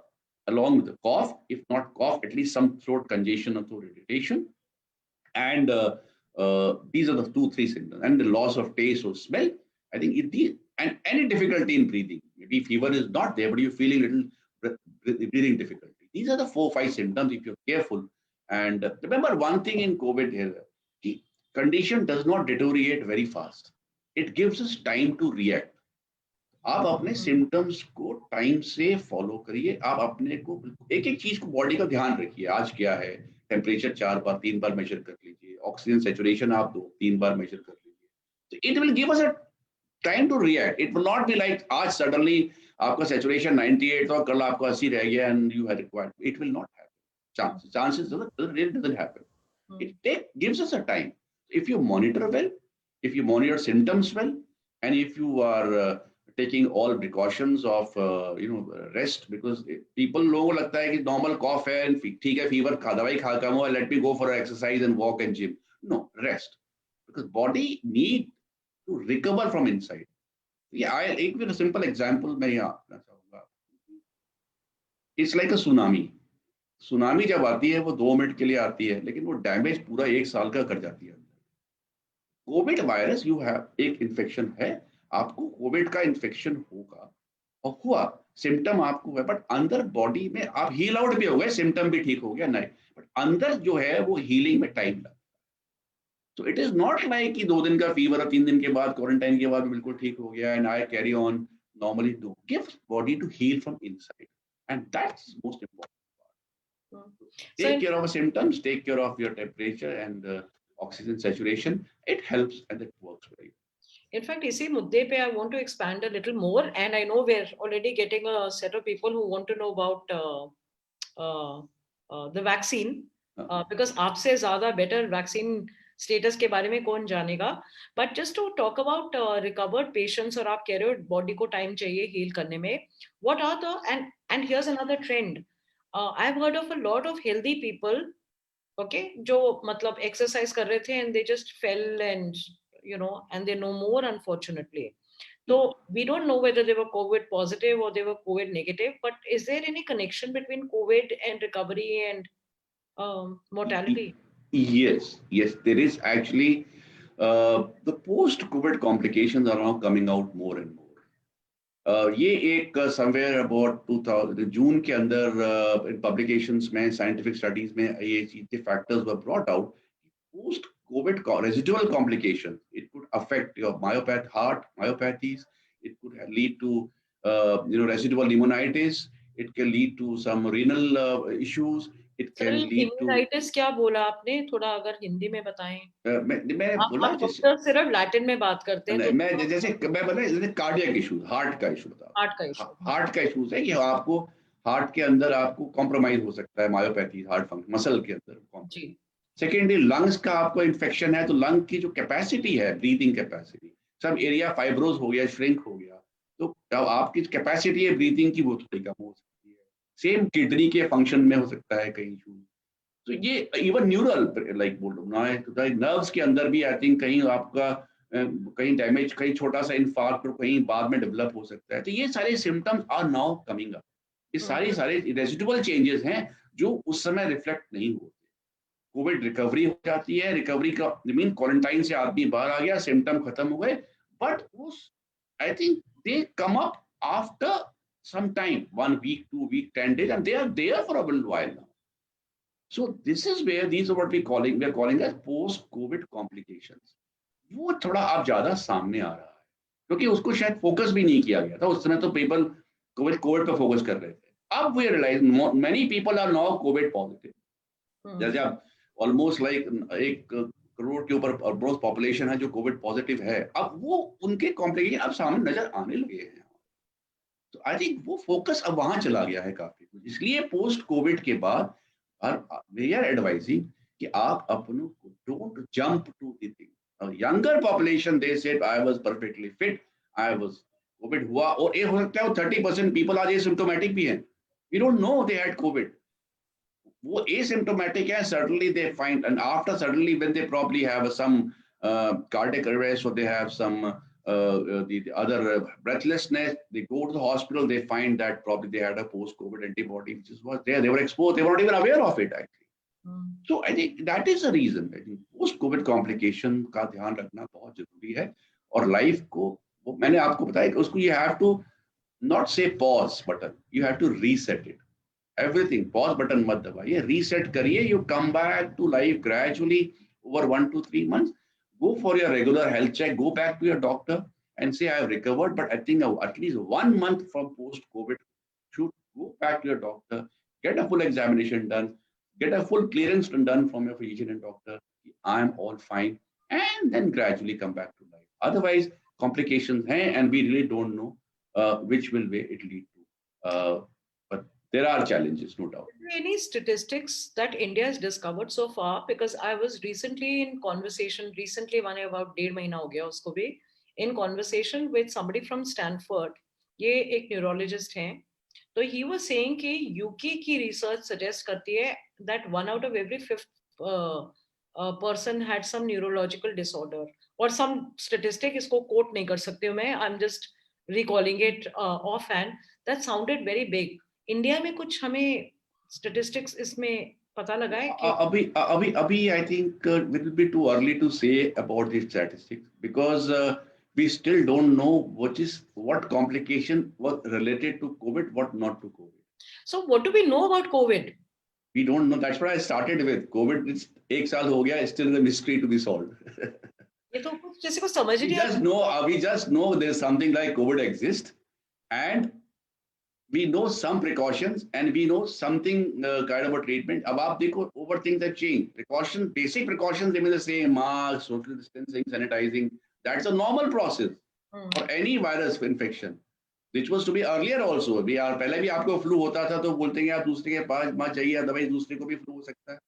along with the cough, if not cough, at least some throat congestion or throat irritation. And these are the 2-3 symptoms. And the loss of taste or smell, I think and any difficulty in breathing. Maybe fever is not there, but you're feeling little breathing difficulty. These are the 4-5 symptoms if you're careful. And remember one thing in COVID here, the condition does not deteriorate very fast. It gives us time to react. आप अपने symptoms को time से follow करिए. आप अपने को एक एक चीज को बॉडी का ध्यान रखिए. आज क्या है, टेम्परेचर 3 बार मेजर कर लीजिए, ऑक्सीजन सेचुरेशन आप 2-3 बार मेजर कर लीजिए. तो it will give us a time to react. It will not be like आज सडनली आपका सेचुरेशन 98 और कल आपका 80 रह गया and you had required. It will not happen. Chances really doesn't happen. It gives us a time. If you monitor well, if you monitor symptoms well, and if you are taking all precautions of rest, because people लोगों को लगता है कि normal cough है, ठीक है, fever खा दवाई खा कम हुआ, let me go for exercise and walk and gym. No, rest, because body need to recover from inside. Yeah, एक simple example मैं यहाँ आपको चाहूँगा. It's like a tsunami. Tsunami जब आती है वो 2 मिनट के लिए आती है, लेकिन वो डैमेज पूरा 1 साल का कर जाती है. कोविड वायरस यू हैव एक इन्फेक्शन है, आपको कोविड का इन्फेक्शन होगा और हुआ, सिम्टम आपको है, बट अंदर बॉडी में आप हील आउट भी हो गए, सिम्टम भी ठीक हो गया नहीं, बट अंदर जो है वो हीलिंग में टाइम लगता है. So it is not like कि 2 दिन का फीवर और 3 दिन के बाद क्वारंटाइन के बाद बिल्कुल ठीक हो गया and I carry on normally. Do give body to heal from inside, and that's most important. Hmm. So Take care of the symptoms, take care of your temperature and oxygen saturation. It helps and it works very well. in fact, इसी मुद्दे पे I want to expand a little more, and I know we're already getting a set of people who want to know about the vaccine, because आपसे ज़्यादा better vaccine status के बारे में कौन जानेगा. But just to talk about recovered patients, और आप कह रहे हो body को time चाहिए heal करने में. What are the and here's another trend. I've heard of a lot of healthy people, okay, जो मतलब exercise कर रहे थे and they just fell and and they're no more, unfortunately. So we don't know whether they were COVID positive or they were COVID negative, but is there any connection between COVID and recovery and mortality? Yes, there is actually. The post-COVID complications are now coming out more and more. ये एक somewhere about 2000 जून के अंदर in publications में scientific studies में ये चीजें factors were brought out. Post-COVID residual complications, it could affect your heart myopathies. It could lead to residual pneumonitis. It can lead to some renal issues. It can lead to immunitis. क्या बोला आपने, थोड़ा अगर हिंदी में बताएं. मैंने बोला doctor सिर्फ लैटिन में बात करते हैं. मैं जैसे मैं बता जैसे कार्डियक इशू, हार्ट का इशू बता, हार्ट का इशू है कि आपको हार्ट के अंदर आपको कॉम्प्रोमाइज हो सकता है मायोपैथी, हार्ट फंक्शन मसल के अंदर. जी. सेकेंडली लंग्स का आपको इन्फेक्शन है तो लंग की जो कैपेसिटी है, ब्रीथिंग कैपेसिटी, सब एरिया फाइब्रोज हो गया, श्रिंक हो गया, तो आपकी कैपेसिटी है ब्रीथिंग की वो थोड़ी कम हो सकती है. सेम किडनी के फंक्शन में हो सकता है कई इशू. तो ये इवन न्यूरल लाइक बोल रहा हूँ नर्व्स के अंदर भी आई थिंक कहीं आपका कहीं डैमेज, कहीं छोटा सा इन्फार्क्ट और कहीं बाद में डेवलप हो सकता है. तो ये सारे symptoms are now coming up. ये सारे रेजिडुअल चेंजेस हैं जो उस समय रिफ्लेक्ट नहीं होते. कोविड रिकवरी हो जाती है, रिकवरी का मीन क्वारंटाइन से आदमी बाहर आ गया, सिम्टम खत्म हो गए, बट उस I think they come up after some time, 1 week 2 week 10 days, and they are there for a little while now. So this is where these are what we are calling as post-COVID complications. वो थोड़ा आप ज्यादा सामने आ रहा है क्योंकि उसको शायद फोकस भी नहीं किया गया था उस समय. तो पीपल कोविड पे फोकस कर रहे थे. अब we realize many people are now covid positive. जैसे आप ऑलमोस्ट लाइक 1 करोड़ के ऊपर ग्रोथ पॉपुलेशन है जो कोविड पॉजिटिव है. अब वो उनके कॉम्प्लिकेशन अब सामने नजर आने लगे हैं. तो आई थिंक वो फोकस अब वहां चला गया है काफी. इसलिए पोस्ट कोविड के बाद we are advising कि आप अपनों को don't jump to the thing. A younger population they said I was perfectly fit, I was COVID हुआ, और ये हो सकता है 30% people आज asymptomatic भी हैं. We don't know they had COVID. वो asymptomatic है, suddenly they find, and after suddenly when they probably have some cardiac arrest or they have some the other breathlessness, they go to the hospital, they find that probably they had a post-COVID antibody which was there. They were exposed, they were not even aware of it actually. So I think that is the reason. I think post-COVID complication का ध्यान रखना बहुत जरूरी है. और life को वो मैंने आपको बताया कि उसको you have to not say pause button, you have to reset it. Everything pause button मत दबाइए, reset करिए. You come back to life gradually over 1 to 3 months. Go for your regular health check, go back to your doctor and say I have recovered, but I think at least 1 month from post-COVID should go back to your doctor, get a full examination done, get a full clearance done from your physician and doctor. I am all fine, and then gradually come back to life. Otherwise, complications hai, and we really don't know which will way it lead to. But there are challenges, no doubt. Any statistics that India has discovered so far? Because I was recently in conversation, मैंने about 1.5 महीना हो गया उसको भी, in conversation with somebody from Stanford. ये एक neurologist हैं. तो he was saying कि UK की research suggest करती है that 1 out of every 5th person had some neurological disorder or some statistic. इसको quote नहीं कर सकती हूँ मैं. I'm just recalling it offhand. That sounded very big. India में कुछ हमें स्टैटिस्टिक्स इसमें पता लगा है कि अभी I think it will be too early to say about these statistics because we still don't know what complication was related to COVID, what not to COVID. So what do we know about COVID? We don't know. That's what I started with. COVID, एक साल हो गया, still the mystery to be solved. ये तो कुछ किसी को समझ ही नहीं आता। We just know there's something like COVID exists, and we know some precautions, and we know something kind of a treatment. अब आप देखो, over things have changed. Precautions, basic precautions remain the same. Mask, social distancing, sanitizing. That's a normal process for any virus infection, which was to be earlier also. We are पहले भी आपको flu होता था तो बोलते हैं आप दूसरे के पास मत जाइए, दवाई दूसरे को भी फ्लू हो सकता है।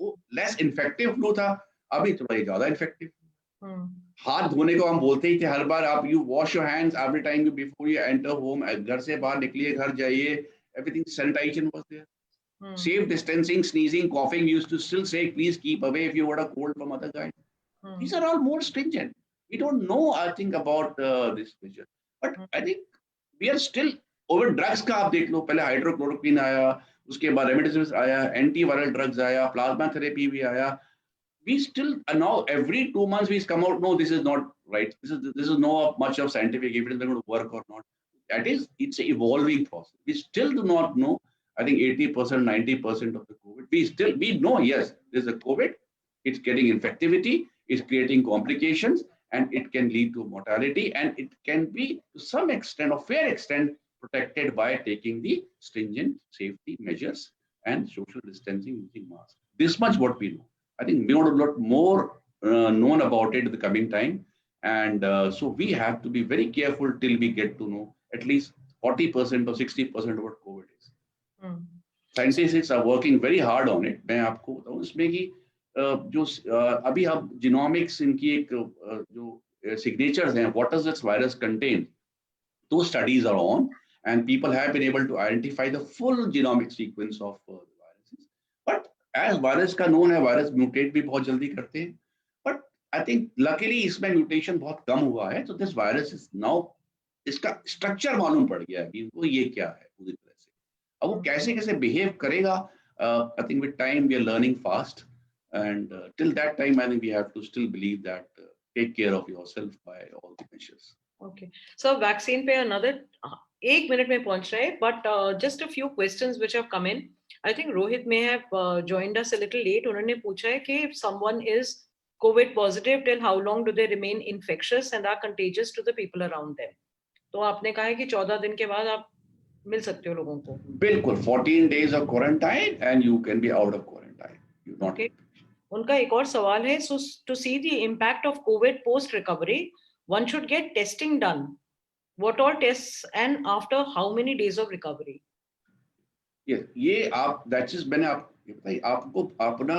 वो लेस इन्फेक्टिव फ्लू था, अभी थोड़ा ये ज्यादा इन्फेक्टिव। हाथ धोने को हम बोलते ही थे हर बार, आप you wash your hands every time you before you enter home, घर से बाहर निकलिए, घर जाइए, everything sanitization was there. Safe distancing, sneezing, coughing, we used to still say please keep away if you got a cold from other guy. These are all more stringent. We don't know, I think, about this measure, but I think we are still over drugs का आप देख लो, पहले hydrochloroquine आया, उसके बाद remdesivir आया, antiviral drugs आया, plasma therapy भी आया। We still now every 2 months we come out, no, this is not right, this is no much of scientific evidence going to work or not. That is, it's an evolving process. We still do not know. I think 80%, 90% of the COVID, we know, yes, there's a COVID, it's getting infectivity, it's creating complications, and it can lead to mortality, and it can be to some extent or fair extent protected by taking the stringent safety measures and social distancing using masks. This much what we know. I think we want a lot more known about it in the coming time, and so we have to be very careful till we get to know at least 40% or 60% of what COVID is. Scientists are working very hard on it. मैं आपको बताऊं इसमें कि जो अभी हम genomics इनकी एक जो signatures हैं, what does this virus contain? Those studies are on, and people have been able to identify the full genomic sequence of the viruses. But as virus का known है, virus mutate भी बहुत जल्दी करते हैं. But I think luckily इसमें mutation बहुत कम हुआ है. So this virus is now, इसका structure मालूम पड़ गया है कि इनको ये क्या है पूरी तरह से. अब वो कैसे कैसे behave करेगा, I think with time we are learning fast, and till that time I think we have to still believe that take care of yourself by all the measures. Okay, so vaccine पे another 1 minute में पहुंच रहे, but just a few questions which have come in. I think Rohit may have joined us a little late. उन्होंने पूछा है कि if someone is COVID positive, till how long do they remain infectious and are contagious to the people around them? तो आपने कहा है कि 14 दिन के बाद आप मिल सकते हो लोगों को। बिल्कुल, 14 days of quarantine and you can be out of quarantine. You not. Okay. उनका एक और सवाल है, so to see the impact of COVID post recovery, one should get testing done. What all tests and after how many days of recovery? Yes, ये आप that is मैंने आपको अपना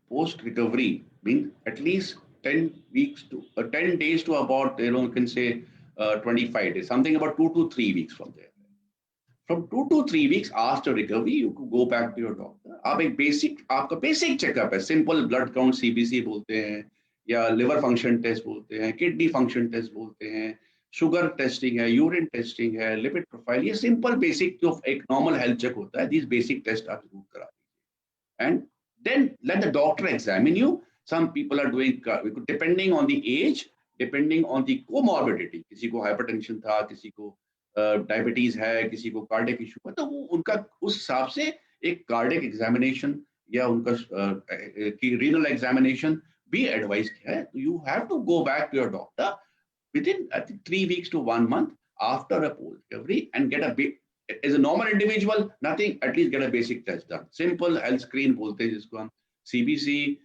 post recovery means at least 10 weeks to 10 days to about, you can say 25 days, something about 2 to 3 weeks from there. From 2 to 3 weeks after recovery, you could go back to your doctor. आप एक आपका basic checkup है, simple blood count CBC बोलते हैं, या liver function test बोलते हैं, kidney function test बोलते हैं, sugar testing है, urine testing है, lipid profile, ये simple basic जो एक normal health check होता है, these basic tests आप जरूर करा दीजिए. And then let the doctor examine you. Some people are doing, depending on the age, depending on the comorbidity, किसी को hypertension था, किसी को डायबिटीज है, किसी को कार्डियक इशू है, तो वो उनका उस हिसाब से एक कार्डियक एग्जामिनेशन या उनका की रीनल एग्जामिनेशन भी एडवाइस किया है. You have to go back to your doctor within I think 3 weeks to 1 month after a post recovery and get as a normal individual, nothing, at least get a basic test done. Simple health screen बोलते हैं जिसको हम CBC,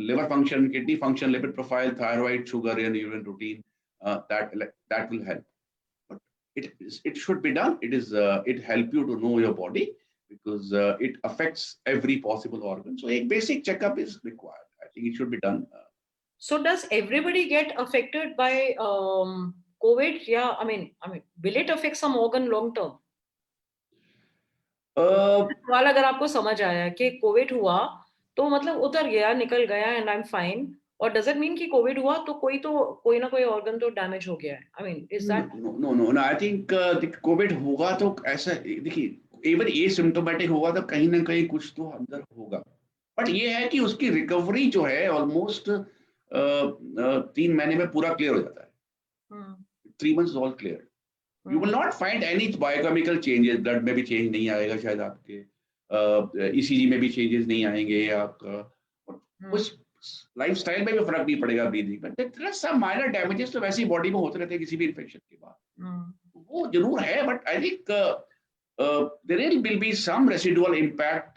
liver function, kidney function, lipid profile, thyroid, sugar and urine routine, that will help. It should be done. It help you to know your body because it affects every possible organ. So a basic checkup is required. I think it should be done. So does everybody get affected by COVID? Yeah, I mean, will it affect some organ long term? सवाल अगर आपको समझ आया कि Covid हुआ तो मतलब उतर गया, निकल गया and I'm fine. Or does it mean कि कोविड हुआ तो कोई ना कोई ऑर्गन तो डैमेज हो गया है? I mean, is that? No. I think Covid होगा तो ऐसा, देखिए even asymptomatic होगा तो कहीं ना कहीं कुछ तो अंदर होगा. बट ये है कि उसकी रिकवरी जो है ऑलमोस्ट 3 महीने में पूरा क्लियर हो जाता है. 3 months is all clear. You will not find any biochemical changes. Blood में भी चेंज नहीं आएगा शायद आपके. ECG में भी चेंजेस नहीं आएंगे आपका, कुछ लाइफस्टाइल में भी फर्क नहीं पड़ेगा ब्रीदिंग में, there are some minor damages तो वैसे ही बॉडी में होते रहते हैं किसी भी इन्फेक्शन के बाद, वो जरूर है, but I think there will be some residual impact.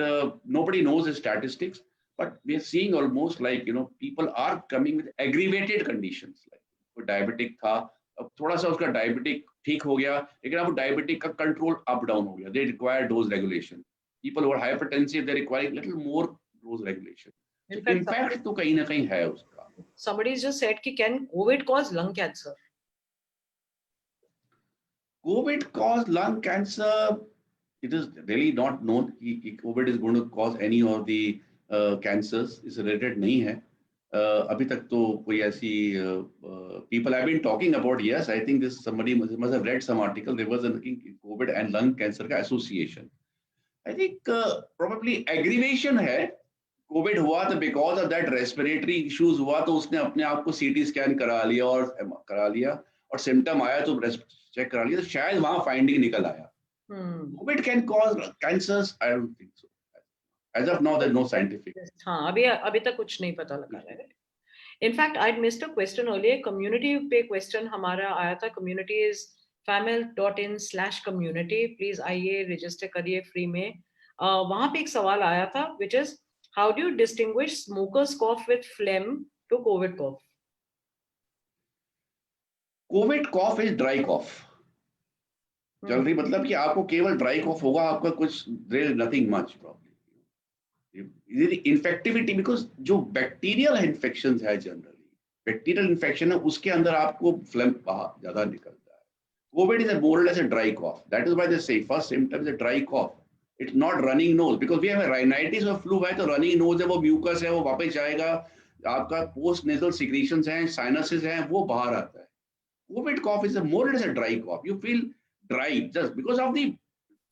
Nobody knows the statistics, but we are seeing almost like, people are coming with aggravated conditions. Like कोई diabetic था, अब थोड़ा सा उसका diabetic ठीक हो गया, लेकिन अब diabetic का control up down हो गया. They require dose regulation. People who are hypertensive, they require little more dose regulation. So impact तो कहीं ना कहीं है उसका. Somebody just said कि can COVID cause lung cancer? COVID cause lung cancer. It is really not known कि COVID is going to cause any of the cancers. is related नहीं है. अभी तक तो कोई ऐसी people have been talking about, yes, I think this somebody must have read some article. There was a COVID and lung cancer का association. I think probably aggravation है. COVID हुआ तो because of that respiratory issues हुआ तो उसने अपने आप को CT scan करा लिया और symptom आया तो चेक करा लिया तो शायद वहाँ finding निकल आया. COVID can cause cancers? I don't think so. As of now, there's no scientific. हाँ, अभी तक कुछ नहीं पता लगा है. In fact, I'd missed a question earlier. Community पे question हमारा आया था. Community is famil.in/community. Please आइए register करिए free में. वहाँ पे एक सवाल आया था, which is how do you distinguish smoker's cough with phlegm to COVID cough? COVID cough is dry cough. Generally मतलब कि आपको केवल ड्राई कॉफ होगा, आपका कुछ there is nothing much problem. Infectivity because जो बैक्टीरियल इन्फेक्शंस है, जनरली बैक्टीरियल इन्फेक्शन है, उसके अंदर आपको फ्लेम ज्यादा निकलता है. कोविड इज मोर और less a dry cough. That is why they say first symptom is a dry cough. It's not running nose because we have a rhinitis और flu है तो रनिंग नोज है, वो mucus है, वो वापस जाएगा, आपका पोस्ट नेजल सिक्रीशंस हैं, साइनसेस हैं, वो बाहर आता है. कोविड कॉफ इज मोर और less a dry cough. You feel dry just because of the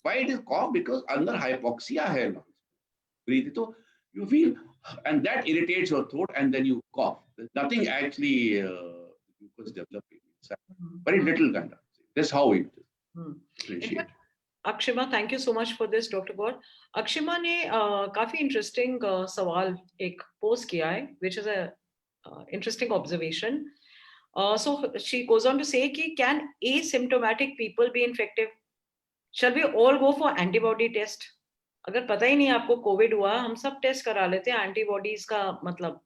why it is cough, because under hypoxia hai lungs, breathe so you feel and that irritates your throat and then you cough. There's nothing actually mucus developing inside, very little kind of thing. That's how it is. Akshima, thank you so much for this, Dr. Gaur. Akshima ने काफी interesting सवाल एक post किया है, which is a interesting observation. So she goes on to say कि can asymptomatic people be infective? Shall we all go for antibody test? अगर पता ही नहीं आपको कोविड हुआ, हम सब टेस्ट करा लेते हैं. एंटीबॉडीज का मतलब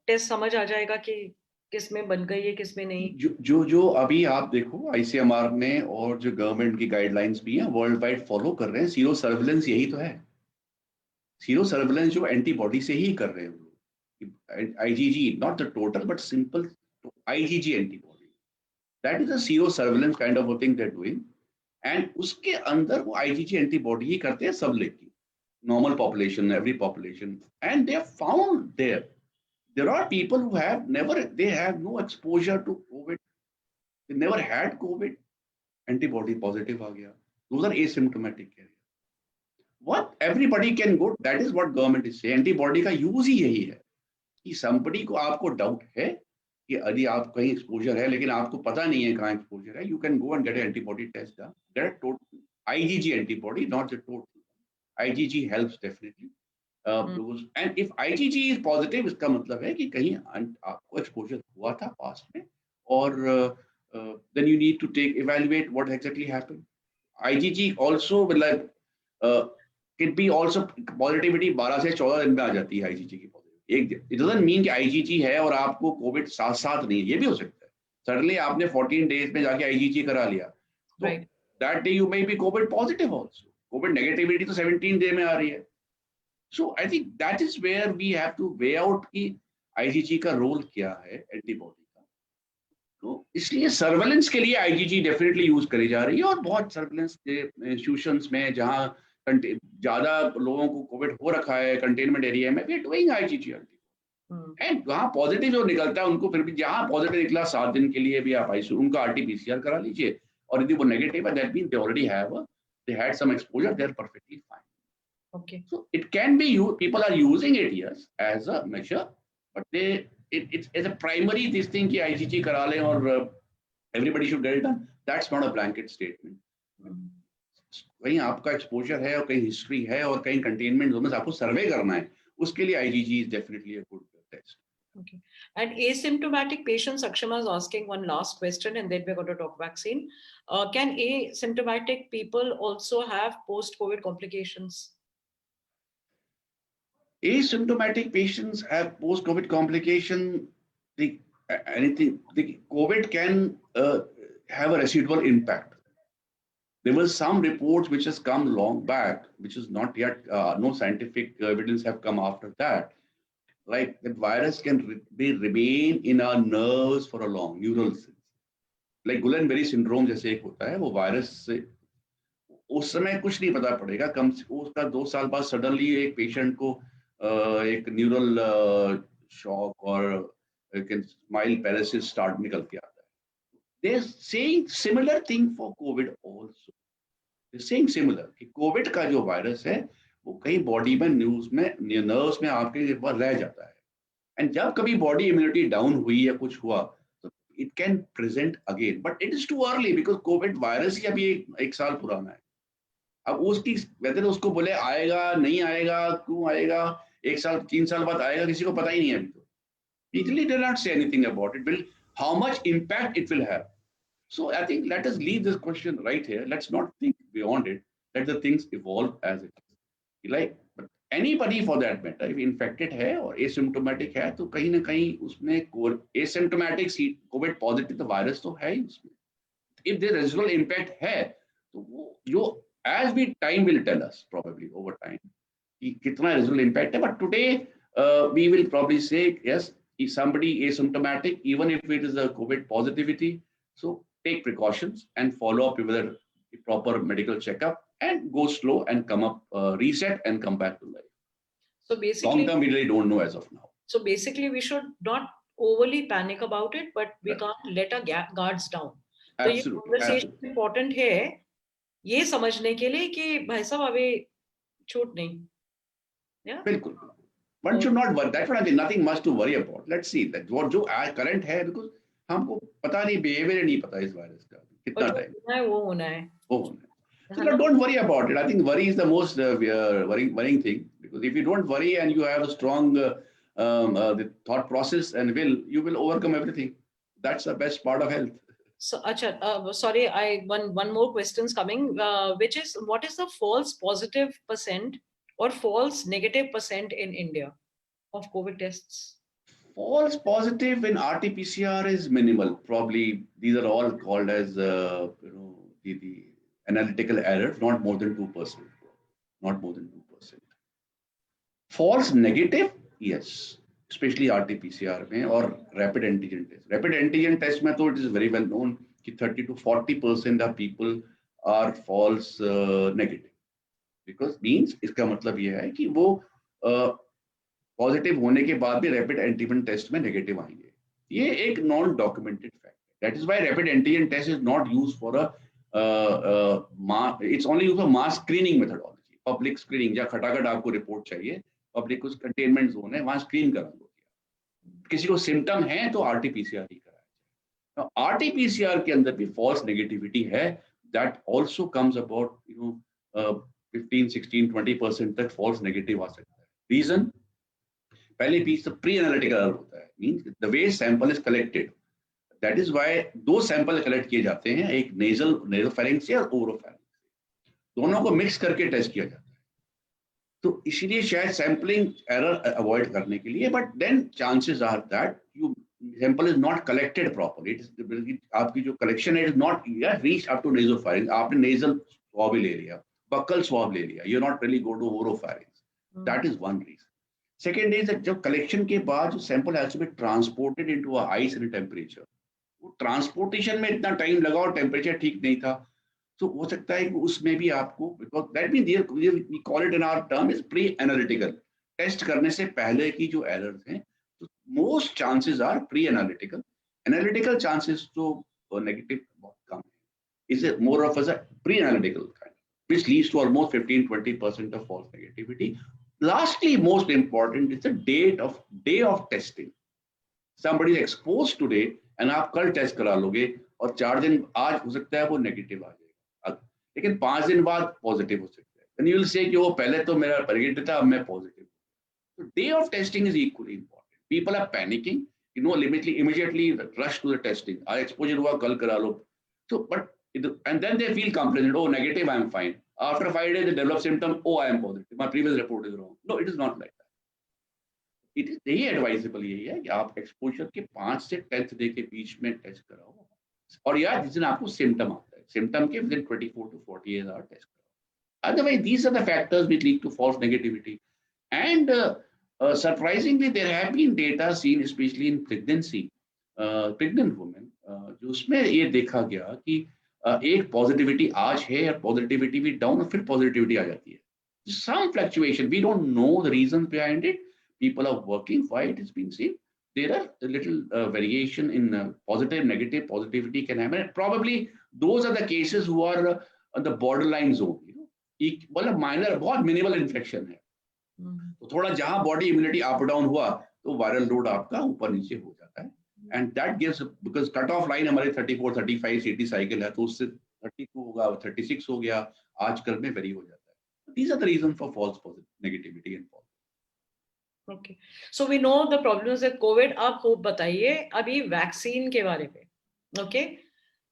टेस्ट समझ आ जाएगा कि किस में बन गई है किस में नहीं. जो अभी आप देखो ICMR ने और जो गवर्नमेंट की गाइडलाइंस भी हैं वर्ल्ड वाइड फॉलो कर रहे हैं. सीरो सर्विलेंस यही तो है. सीरो सर्विलेंस जो एंटीबॉडी से ही कर रहे हैं, IgG, not the total but simple IgG antibody. That is a serosurveillance kind of a thing they're doing. And उसके अंदर वो IgG antibody ही करते हैं सब लेके, normal population, every population. And they have found there are people who have they have no exposure to COVID. They never had COVID. Antibody positive आ गया. Those are asymptomatic carriers. What everybody can go, that is what government is saying. Antibody का use ही यही है कि somebody को आपको doubt है कि यदि आप कहीं एक्सपोजर है लेकिन आपको पता नहीं है कहाँ एक्सपोजर है, you can go and get antibody test done. Get total IgG antibody, not the total. IgG helps definitely. And if IgG is positive, इसका मतलब है कि कहीं आपको एक्सपोजर हुआ था पास्ट में, और then you need to take evaluate what exactly happened. IgG also मतलब कैन बी आल्सो पॉजिटिविटी 12 से 14 दिन में आ जाती है IgG की. इट डजंट मीन कि IgG है और आपको कोविड साथ नहीं है, ये भी हो सकता है. सडनली आपने 14 डेज में जाके IgG करा लिया, तो that day you may be covid positive also. Covid negativity तो 17 डे में आ रही है. So I think that is where we have to way out कि IgG का रोल क्या है एंटीबॉडी का. तो इसलिए सर्वेलेंस के लिए IgG डेफिनेटली यूज करी जा रही है, और बहुत सर्वेलेंस इंस्टीट्यूशंस में जहां ज्यादा लोगों को कोविड हो रखा है कंटेनमेंट एरिया में, we are doing IgG and वहां पॉजिटिव जो निकलता है उनको फिर भी, जहां पॉजिटिव निकला 7 दिन के लिए भी आप उनका RT-PCR करा लीजिए, और यदि वो नेगेटिव है that means they already have they had some exposure, they're perfectly fine. Okay. So it can be used, people are using it, yes, as a measure, but it's as a primary this thing ki IgG kara le or everybody should get it done. That's not a blanket statement. कहीं आपका exposure है और कहीं history है और कहीं containment zone में आपको सर्वे करना है, उसके लिए IgG is definitely a good test. Okay. And asymptomatic patients, Akshama is asking one last question and then we're going to talk vaccine. Can asymptomatic people also have post-COVID complications? Asymptomatic patients have post-COVID complication. The COVID can have a residual impact. There were some reports which has come long back, which is not yet, no scientific evidence have come after that. Like that virus can remain in our nerves for a long, neural cells. Like Guillain-Barré syndrome जैसे एक होता है, वो virus से उस समय कुछ नहीं पता पड़ेगा, कम से उसका 2 साल बाद सडनली एक पेशेंट को एक न्यूरल शॉक और स्माइल पैरालिसिस स्टार्ट निकल के आता है. They are saying similar thing for COVID also. They are saying similar कि कोविड का जो वायरस है वो कहीं बॉडी में नर्व्स में आपके एक बार रह जाता है, एंड जब कभी बॉडी इम्यूनिटी डाउन हुई या कुछ हुआ तो it can present again, but it is too early because covid virus ही अभी एक साल पुराना है. अब उसकी वेदर उसको बोले आएगा नहीं आएगा, क्यों आएगा, 1 साल 3 साल बाद आएगा, किसी को पता ही नहीं है अभी. तो Italy did not say anything about it. Will how much impact it will have. So I think let us leave this question right here. Let's not think beyond it. Let the things evolve as it is. Like, but anybody for that matter, if infected है और asymptomatic है, तो कहीं ना कहीं उसमें asymptomatic COVID positive तो virus तो है ही उसमें. If there residual impact है, तो वो जो as we time will tell us probably over time कि कितना residual impact है. But today we will probably say yes. If somebody asymptomatic, even if it is a COVID positivity, so take precautions and follow up with a proper medical checkup and go slow and come up, reset and come back to life. So basically, long term we really don't know as of now. So basically, we should not overly panic about it, but we can't let our guards down. तो ये conversation important है ये समझने के लिए कि भाई साहब अभी छूट नहीं. Yeah. बिल्कुल. One should not worry. That's what I mean. Nothing much to worry about. Let's see that what जो current है, because हमको पता नहीं, behavior नहीं पता इस वायरस का कितना टाइम है, वो होना है. So don't worry about it. I think worry is the most worrying thing, because if you don't worry and you have a strong the thought process and will, you will overcome everything. That's the best part of health. So, sorry, one more question's coming, which is what is the false positive percent or false negative percent in India of COVID tests? False positive in RT-PCR is minimal. Probably these are all called as the analytical error, not more than 2%. Not more than 2%. False negative, yes, especially RT-PCR में और rapid antigen test. Rapid antigen test में तो it is very well known कि 30 to 40% of people are false negative. Because means इसका मतलब ये है कि वो पॉजिटिव होने के बाद भी रैपिड एंटीजन टेस्ट में नेगेटिव आएंगे. ये एक नॉन डॉक्यूमेंटेड फैक्ट है. That is why rapid antigen test is not used for it's only used for mass screening methodology. Public screening, या खटाखट आपको रिपोर्ट चाहिए, पब्लिक कुछ कंटेनमेंट जोन है, वहां स्क्रीन करा लो. किसी को सिम्टम है तो RT-PCR ही कराया जाए. RT-PCR के अंदर भी फॉल्स नेगेटिविटी है. दैट ऑल्सो कम्स अबाउट 15, 16, 20% तक फॉल्स नेगेटिव आ सकता है. रीजन, पहले पीस प्री एनालिटिकल होता है, means the way sample is collected. That is why 2 sample collect किए जाते हैं, एक नेज़ोफेरिंक्स से और ओरोफेरिंक्स से, दोनों को मिक्स करके टेस्ट किया जाता है. तो इसीलिए शायद सैंपलिंग एरर अवॉइड करने के लिए, but then chances are that you sample is not collected properly. आपकी जो कलेक्शन है is not reach up to nasopharynx. आपने नेजल स्वैब ले लिया, बक्कल स्वैब ले लिया, you not really go to oropharynx. That is one reason. Second is that जब collection के बाद जो sample has to be transported into a high cell temperature, वो ट्रांसपोर्टेशन में इतना टाइम लगा और टेम्परेचर ठीक नहीं था, तो हो सकता है कि उसमें भी आपको, because that means we call it in our term is pre analytical. Test करने से पहले की जो एरर्स हैं, तो most chances are pre analytical. Analytical chances तो नेगेटिव बहुत कम है. Is more of as a pre analytical kind, which leads to almost 15-20% of false negativity. Lastly, most important is the day of testing. Somebody is exposed today and आप कल test करा लोगे और 4 दिन आज हो सकता है वो नेगेटिव आ जाएगा. लेकिन 5 दिन बाद पॉजिटिव हो सकता है, then you will say कि वो पहले तो मेरा नेगेटिव था, अब मैं positive. So day of testing is equally important. People are panicking, immediately rush to the testing. Our exposure हुआ कल करा लो. So, and then they feel complacent. Oh, negative, I am fine. After 5 days, they develop symptom. Oh, I am positive. My previous report is wrong. No, it is not like that. It is यही advisable यही है कि आप exposure के 5 से 10th day के बीच में test कराओ, और यार जिस दिन आपको सिम्टम आता है, सिम्टम के within 24 to 48 hours टेस्ट कराओ. Otherwise, these are the factors which lead to false negativity. And surprisingly, there have been data seen, especially in pregnancy, pregnant women, जो उसमें ये देखा गया कि एक पॉजिटिविटी आज है और पॉजिटिविटी भी डाउन और फिर पॉजिटिविटी आ जाती है. Some fluctuation, we don't know the reasons behind it. People are working why it is being seen. There are a little variation in positive, negative, positivity can happen. Probably those are the cases who are on the borderline zone. मतलब minor बहुत minimal infection है, तो थोड़ा जहां body immunity up down हुआ तो viral load आपका ऊपर नीचे हो जाता है. And that gives, because cut off line हमारे 34 35 80 साइकिल है, तो उससे 32 होगा, 36 हो गया, आजकल में वेरी हो जाता है. These are the reason for false negativity and false. Okay, so we know the problems with covid. आप होप बताइए अभी वैक्सीन के बारे में. ओके,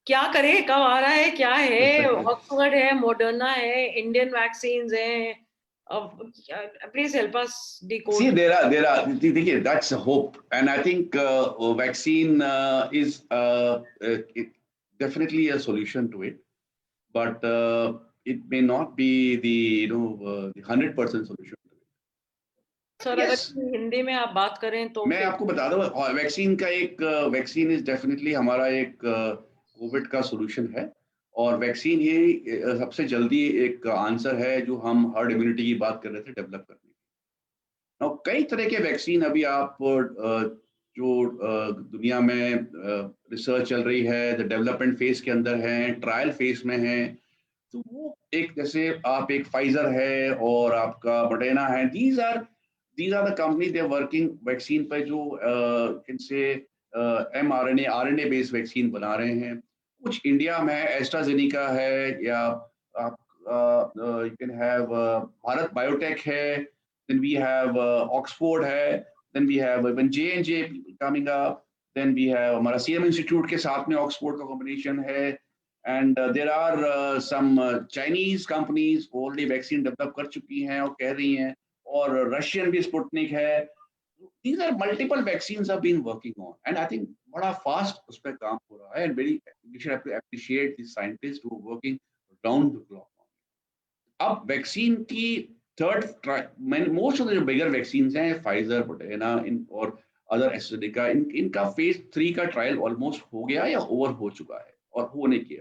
क्या करें, कब आ रहा है, क्या है, ऑक्सफोर्ड है, मॉडर्ना है, इंडियन वैक्सीन्स हैं, please help us decode. See, there are देखिए, that's a hope, and I think vaccine is definitely a solution to it, but it may not be the the 100% solution to it. Sir अगर हिंदी में आप बात करें तो मैं आपको बता दूं, वैक्सीन का एक वैक्सीन इज डेफिनेटली हमारा एक कोविड का सॉल्यूशन है, और वैक्सीन ये सबसे जल्दी एक आंसर है जो हम हर्ड इम्यूनिटी की बात कर रहे थे डेवलप करने की. कई तरह के वैक्सीन अभी आप जो दुनिया में रिसर्च चल रही है, द डेवलपमेंट फेज के अंदर है, ट्रायल फेज में है, तो वो एक जैसे आप एक फाइजर है और आपका मॉडर्ना है, these are the companies they are working vaccine पे जो इनसे mRNA RNA बेस्ड वैक्सीन बना रहे हैं. कुछ इंडिया में एस्ट्राजेनिका है, या आप you can have Bharat biotech है, then we have Oxford है, then we have even J&J coming up, then we have हमारा सीरम इंस्टीट्यूट के साथ में ऑक्सफोर्ड का कॉम्बिनेशन है, and there are some Chinese companies already vaccine develop कर चुकी हैं और कह रही हैं, और रशियन भी स्पुतनिक है. These are multiple vaccines have been working on, and I think बड़ा फास्ट उस पर काम हो रहा है, and very we should have to appreciate the scientists who are working round the clock. अब वैक्सीन की most of the bigger vaccines हैं, फाइजर, मॉडर्ना और अदर एस्ट्राजेनेका, इनका फेज 3 का ट्रायल ऑलमोस्ट हो गया या ओवर हो चुका है और होने के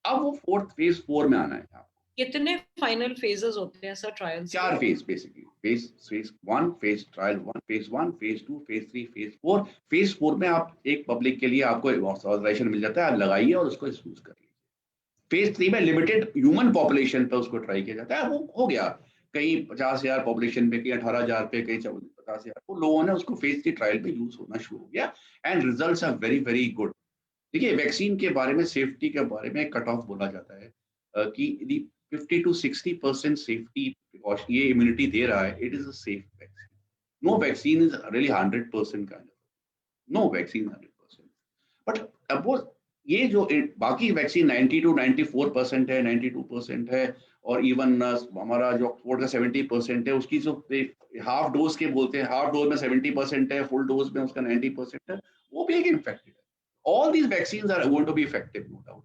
अब वो फेज 4 में आना है. आपको कितने फाइनल फेजेस होते हैं sir trials? 4 phase basically, phase 1, phase trial 1, phase 1, phase 2, phase 3, phase 4. Phase 4 में आप एक पब्लिक के लिए आपको ऑथराइजेशन मिल जाता है, आप लगाइए और उसको यूज कर लीजिए. फेज 3 में लिमिटेड ह्यूमन पॉपुलेशन पर उसको ट्राई किया जाता है, वो हो गया, कहीं 50,000 पॉपुलेशन पे, कहीं 18,000 पे, कहीं 50,000, वो लोगों ने उसको फेज 3 ट्रायल पे यूज होना शुरू हो गया, and results are very very good. देखिए, वैक्सीन के बारे में, सेफ्टी के बारे में कट ऑफ बोला जाता है कि 50 to 60% सेफ्टी ये इम्यूनिटी दे रहा है, it is a safe vaccine. No vaccine is really 100% kind of, no vaccine 100%, but अब वो ये जो बाकी वैक्सीन 90 to 94% है, 92% है, और इवन हमारा जो ऑक्सफोर्ड का 70% है, उसकी जो हाफ डोज के बोलते हैं, हाफ डोज में 70% है, फुल डोज में उसका 90% है, वो भी एक इफेक्टिव है. All these vaccines are going to be effective, no doubt.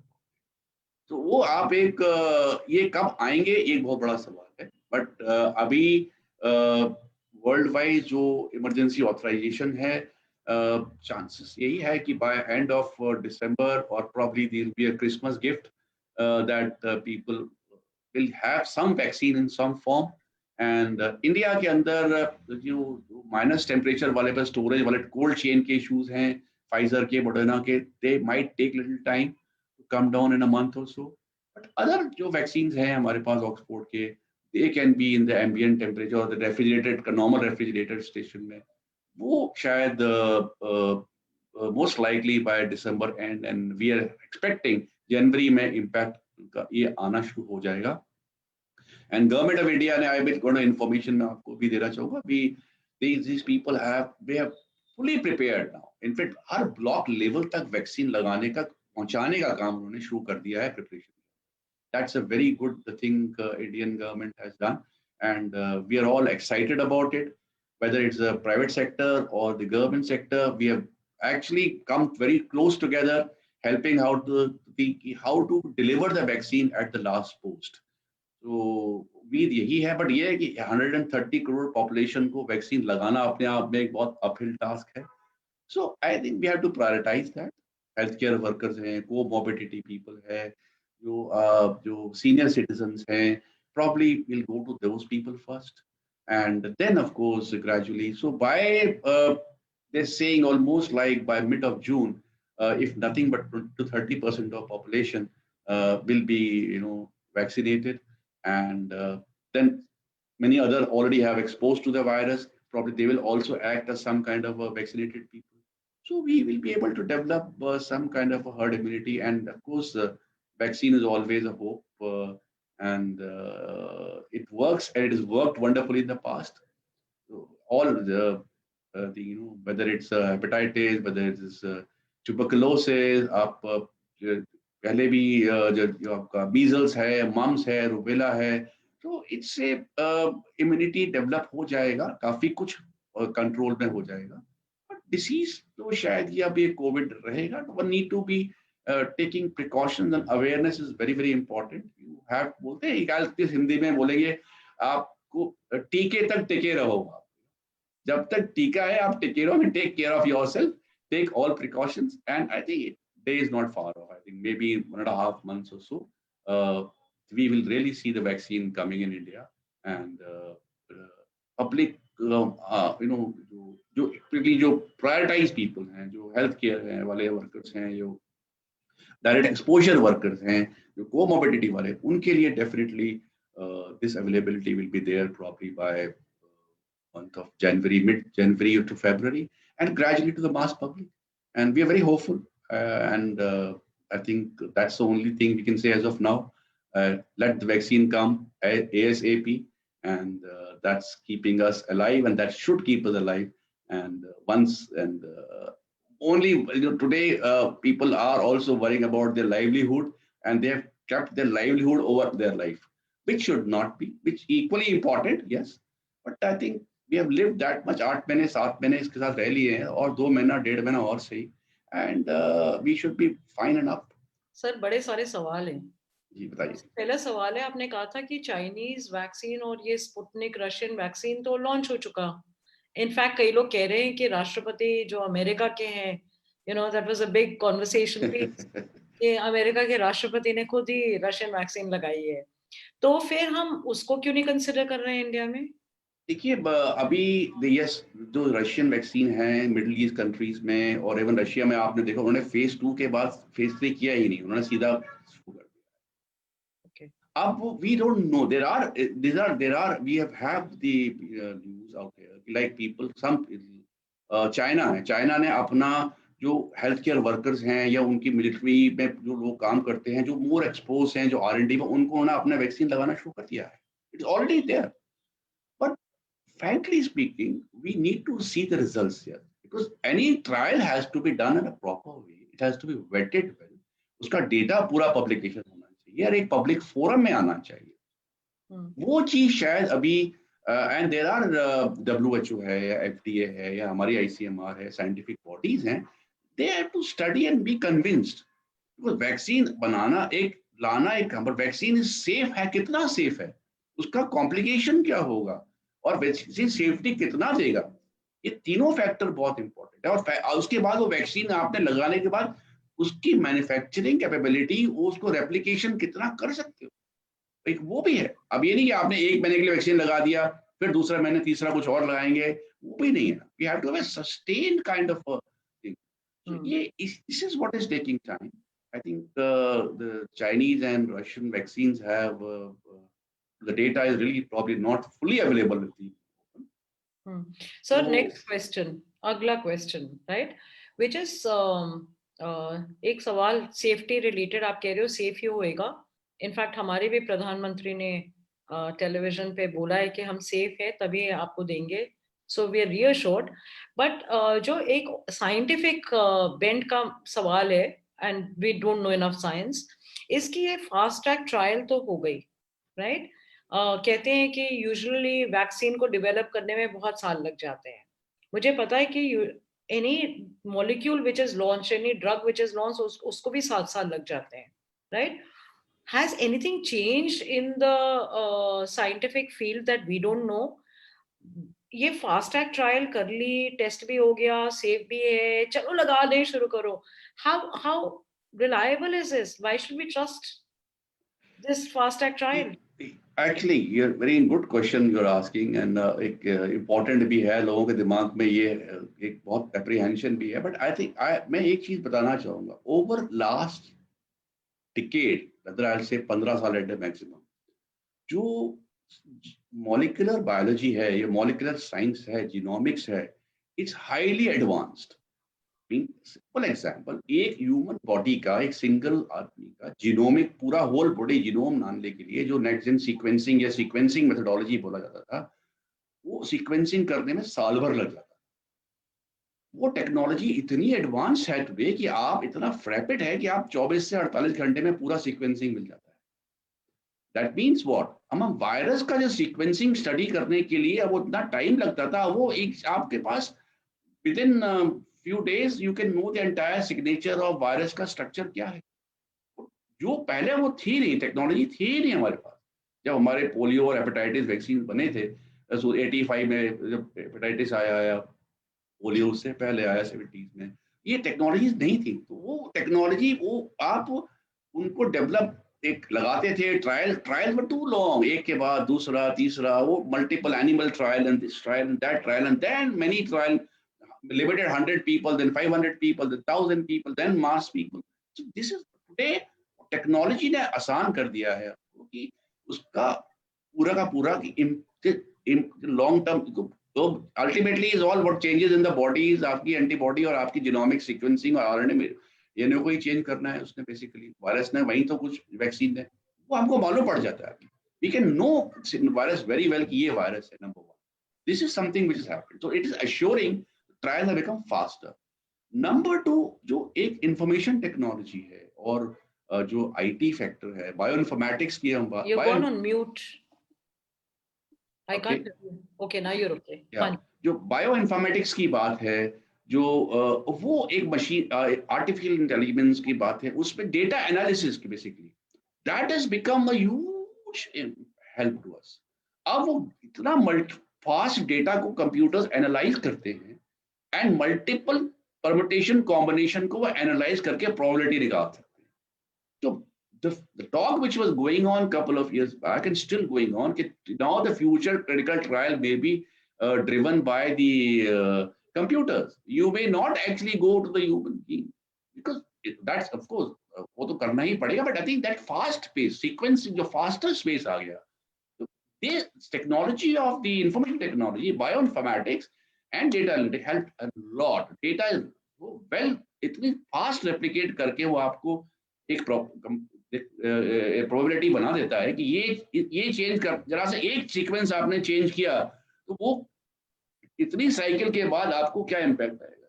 तो वो आप एक ये कब आएंगे एक बहुत बड़ा सवाल है, बट अभी वर्ल्ड वाइड जो इमरजेंसी ऑथराइजेशन है, chances यही है कि by end of December or probably there will be a Christmas gift that people will have some vaccine in some form. And India के अंदर जो माइनस टेम्परेचर वाले पर स्टोरेज वाले कोल्ड चेन के इश्यूज हैं, फाइजर के, मॉडर्ना के, they might take little time to come down in a month or so. But other जो vaccines हैं हमारे पास ऑक्सफोर्ड के, they can be in the ambient temperature or the refrigerated, normal refrigerated station में, वो शायद most likely by December end, and we are expecting जनवरी में impact उनका ये आना शुरू हो जाएगा। एंड गवर्नमेंट ऑफ इंडिया ने, आई विल गोना इन्फॉर्मेशन मैं आपको भी देना चाहूंगा, भी these people have, they have fully prepared now. In fact her block level तक वैक्सीन लगाने का, पहुंचाने का काम उन्होंने शुरू कर दिया है, preparation. That's a very good thing Indian government has done, and we are all excited about it. Whether it's the private sector or the government sector, we have actually come very close together, helping how to deliver the vaccine at the last post. तो उम्मीद यही है, but ये है कि 130 crore population को vaccine लगाना अपने आप में एक बहुत अपहिल टास्क है। So I think we have to prioritise that. Health care workers हैं, कोमॉर्बिडिटी पीपल है, जो सीनियर सिटीजन्स हैं, probably we'll go to those people first, and then of course gradually. So by they're saying almost like by mid of June, if nothing but to 30% of population will be vaccinated, and then many other already have exposed to the virus. Probably they will also act as some kind of vaccinated people. So we will be able to develop some kind of a herd immunity, and of course, vaccine is always a hope, and it works, and it has worked wonderfully in the past. So all whether it's hepatitis, whether it's tuberculosis, आप पहले भी जो आपका measles है, mums है, rubella है, तो इससे इम्यूनिटी डेवलप हो जाएगा, काफी कुछ कंट्रोल में हो जाएगा। बट डिसीज तो शायद ये अब ये कोविड रहेगा, तो one need to be taking precautions, and awareness is very very important. You have, बोलते हैं हिंदी में बोलेंगे, आपको टीके तक टिके रहो। आप जब तक टीका है आप टिके रहो, take care of yourself, take all precautions, and I think day is not far off. I think maybe 1.5 months or so, we will really see the vaccine coming in India, and public, जो prioritize people हैं, जो health care हैं वाले workers हैं, जो direct exposure workers हैं, जो comorbidity वाले, उनके लिए definitely this availability will be there probably by month of January, mid-January to February, and gradually to the mass public. And we are very hopeful, and I think that's the only thing we can say as of now. Let the vaccine come ASAP, and that's keeping us alive, and that should keep us alive. And only today people are also worrying about their livelihood, and they have kept their livelihood over their life, which should not be, which equally important, yes. But I think we have lived that much, 8 महीने 7 महीने इसके साथ रह लिए हैं, और 2 महीना 1.5 महीना और सही, and we should be fine enough. Sir बड़े सारे सवाल हैं। जी बताइए। पहला सवाल है, आपने कहा था कि चाइनीज वैक्सीन और ये स्पुतनिक रशियन वैक्सीन तो लॉन्च हो चुका। इनफैक्ट कई लोग कह रहे हैं कि राष्ट्रपति जो अमेरिका के हैं, that was a big conversation कि अमेरिका के राष्ट्रपति ने खुद ही रशियन वैक्सीन लगाई है, तो फिर हम उसको क्यों नहीं कंसिडर कर रहे हैं इंडिया में? देखिए, अभी यस, जो रशियन वैक्सीन है मिडिल ईस्ट कंट्रीज में और इवन रशिया में, आपने देखा उन्होंने फेज 2 के बाद फेज 3 किया ही नहीं, उन्होंने सीधा शुरू कर दिया। अब we don't know, there are we have the news out there, like people, some China ने अपना जो हेल्थ केयर वर्कर्स हैं या उनकी मिलिट्री में जो लोग काम करते हैं, जो मोर एक्सपोज हैं, जो R&D में, उनको उन्होंने अपना वैक्सीन लगाना शुरू कर दिया है। It's already there. Frankly speaking, we need to see the results here, because any trial has to be done in a proper way. It has to be vetted well. उसका डेटा पूरा publication होना चाहिए और एक public forum में आना चाहिए। वो चीज शायद अभी, एंड देयर आर WHO है या FDA है या हमारी ICMR है, साइंटिफिक बॉडीज हैं, they have to study and be convinced. Vaccine बनाना एक, लाना एक, वैक्सीन सेफ है, कितना सेफ है, उसका कॉम्प्लिकेशन क्या होगा, और वैक्सीन सेफ्टी कितना देगा, ये तीनों फैक्टर बहुत इंपॉर्टेंट है। और उसके बाद वो वैक्सीन आपने लगाने के बाद उसकी मैन्युफैक्चरिंग कैपेबिलिटी, उसको रेप्लिकेशन कितना कर सकते हो, एक वो भी है। अब ये नहीं कि आपने 1 महीने के लिए वैक्सीन लगा दिया, फिर दूसरा महीने तीसरा कुछ और लगाएंगे, वो भी नहीं है। We have to have a sustained kind of thing. So ये this is what is taking time. I think the Chinese and Russian vaccines have the data is really probably not fully available with the Sir, next question, अगला question, right, which is एक सवाल safety related, आप कह रहे हो safe ही होएगा, in fact हमारे भी प्रधानमंत्री ने टेलीविजन पे बोला है कि हम सेफ है तभी आपको देंगे, so we are reassured. But जो एक साइंटिफिक बेंड का सवाल है, and we don't know enough science, इसकी ये फास्ट ट्रैक ट्रायल तो हो गई, राइट? कहते हैं कि यूजुअली वैक्सीन को डेवलप करने में बहुत साल लग जाते हैं। मुझे पता है कि any molecule which is launch, any drug which is launch, उसको भी 7 साल लग जाते हैं, right? Has anything changed in the scientific field that we don't know? ये फास्ट ट्रैक ट्रायल कर ली, टेस्ट भी हो गया, सेफ भी है, चलो लगा दें, शुरू करो। How reliable is this? Why should we trust this fast track trial? Actually, you're very good question you're asking, and एक important भी है, लोगों के दिमाग में ये एक बहुत apprehension भी है, but I think मैं एक चीज बताना चाहूंगा, over last decade, rather I'll say 15 साल at the maximum, जो मॉलिक्यूलर बायोलॉजी है, ये मॉलिक्यूलर साइंस है, जीनोमिक्स है, it's highly advanced. Simple example, एक ह्यूमन बॉडी का, एक सिंगल आदमी का जीनोमिक पूरा होल बॉडी जीनोम जानने के लिए जो नेक्स्ट जेन सीक्वेंसिंग या सीक्वेंसिंग मेथोडोलॉजी बोला जाता था, वो सीक्वेंसिंग करने में साल भर लग जाता। वो टेक्नोलॉजी इतनी एडवांस है टुडे कि आप इतना रैपिड है कि आप 24 से 48 घंटे में पूरा सीक्वेंसिंग मिल जाता है। दैट मीन्स व्हाट, हम वायरस का जो सीक्वेंसिंग स्टडी करने के लिए वो इतना टाइम लगता था, वो एक आपके पास within few days you can know the entire signature of virus का स्ट्रक्चर क्या है, जो पहले वो थी नहीं, टेक्नोलॉजी थी नहीं हमारे पास। जब हमारे पोलियो और हेपेटाइटिस वैक्सीन बने थे 85 में, जब हेपेटाइटिस आया आया, पोलियो उससे पहले आया 70s में, ये टेक्नोलॉजीज नहीं थी। तो वो टेक्नोलॉजी, वो आप उनको डेवलप एक लगाते थे, ट्रायल वर टू लॉन्ग, एक के बाद दूसरा तीसरा, वो multiple animal trial and this trial and that trial and then many trial, limited 100 people, then 500 people, then 1000 people, then mass people. So this is today, technology ने आसान कर दिया है कि उसका पूरा का पूरा लॉन्ग टर्म, तो ultimately is all what changes in the body is आपकी एंटीबॉडी और आपकी जीनोमिक सीक्वेंसिंग और आरएनए में ये को ही चेंज करना है उसने, बेसिकली वायरस ने वही तो कुछ वैक्सीन ने, वो हमको मालूम पड़ जाता है, we can know virus very well कि ये वायरस है, number 1। This is something which is happened, so it is assuring trials have become faster. Number 2, जो एक इंफॉर्मेशन टेक्नोलॉजी है और जो आईटी फैक्टर है, बायोइन्फॉर्मेटिक्स की हम बात, You've gone on mute. I can't hear you. Okay, now you're okay. Fine. जो बायोइन्फॉर्मेटिक्स की बात है, जो वो एक मशीन आर्टिफिशियल इंटेलिजेंस की बात है, उसमें डेटा एनालिसिस की basically that has become a huge help to us. अब वो इतना फास्ट डेटा को कंप्यूटर्स एनालाइज करते हैं एंड मल्टीपल परमुटेशन कॉम्बिनेशन को वो एनालाइज करके प्रोबेबिलिटी निकाल सकते हैं। तो the talk which was going on couple of years back and still going on, now the future clinical trial may be driven by the computers. You may not actually go to the human being because that's of course वो तो करना ही पड़ेगा, but I think that fast pace sequencing, जो faster space आ गया, this technology of the information technology, bioinformatics and data analytics helped a lot. Data is well इतनी fast replicate करके वो आपको एक प्रोबेबिलिटी बना देता है कि ये चेंज कर, जरा से एक सीक्वेंस आपने चेंज किया तो वो इतनी साइकिल के बाद आपको क्या इम्पैक्ट आएगा।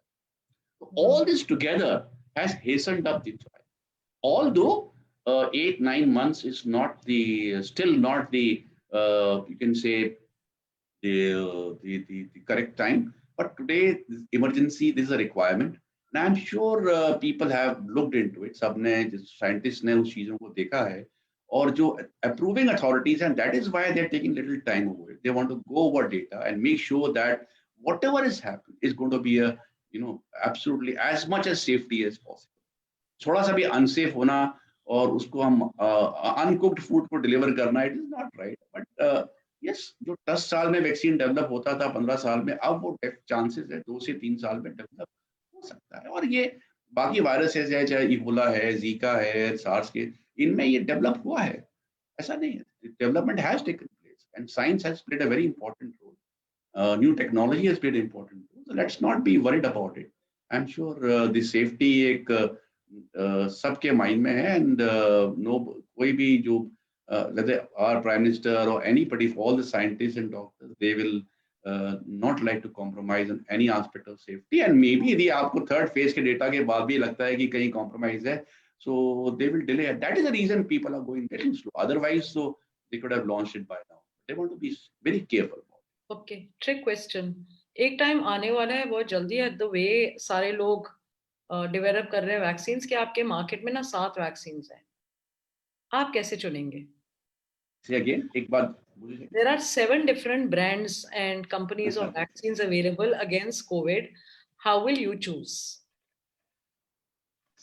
तो all this together has hastened up the trial, although 8-9 months is not the still not the you can say the correct time, but today this emergency, this is a requirement. And I'm sure people have looked into it. सबने, scientist ने उस चीजों को देखा है, और जो approving authorities, and that is why they're taking little time over it. They want to go over data and make sure that whatever is happening is going to be a, you know, absolutely as much as safety as possible. थोड़ा सा भी unsafe होना और उसको हम uncooked food को deliver करना, it is not right. But yes, जो 10 साल में वैक्सीन डेवलप होता था 15 साल में, अब वो चांसेस है 2 से 3 साल में डेवलप हो सकता है। और ये बाकी वायरसेस है, चाहे इबोला है, जीका है, सार्स के, इनमें ये डेवलप हुआ है, ऐसा नहीं है। Development has taken place and science has played a very important role, new technology has played important role, so let's not be worried about it. I am sure the safety एक सबके mind में है, and no कोई भी जो whether our prime minister or anybody, all the scientists and doctors, they will not like to compromise on any aspect of safety. And maybe यदि आपको third phase के data के बाद भी लगता है कि कहीं compromise है, so they will delay it. That is the reason people are going little slow. Otherwise, so they could have launched it by now. They want to be very careful. Okay, trick question. एक time आने वाला है बहुत जल्दी है, the way सारे लोग develop कर रहे हैं वैक्सीन्स के, आपके मार्केट में ना 7 वैक्सीन्स हैं, आप कैसे चुनेंगे? Say again, एक बार बोलिए। There are 7 different brands and companies of vaccines available against COVID. How will you choose?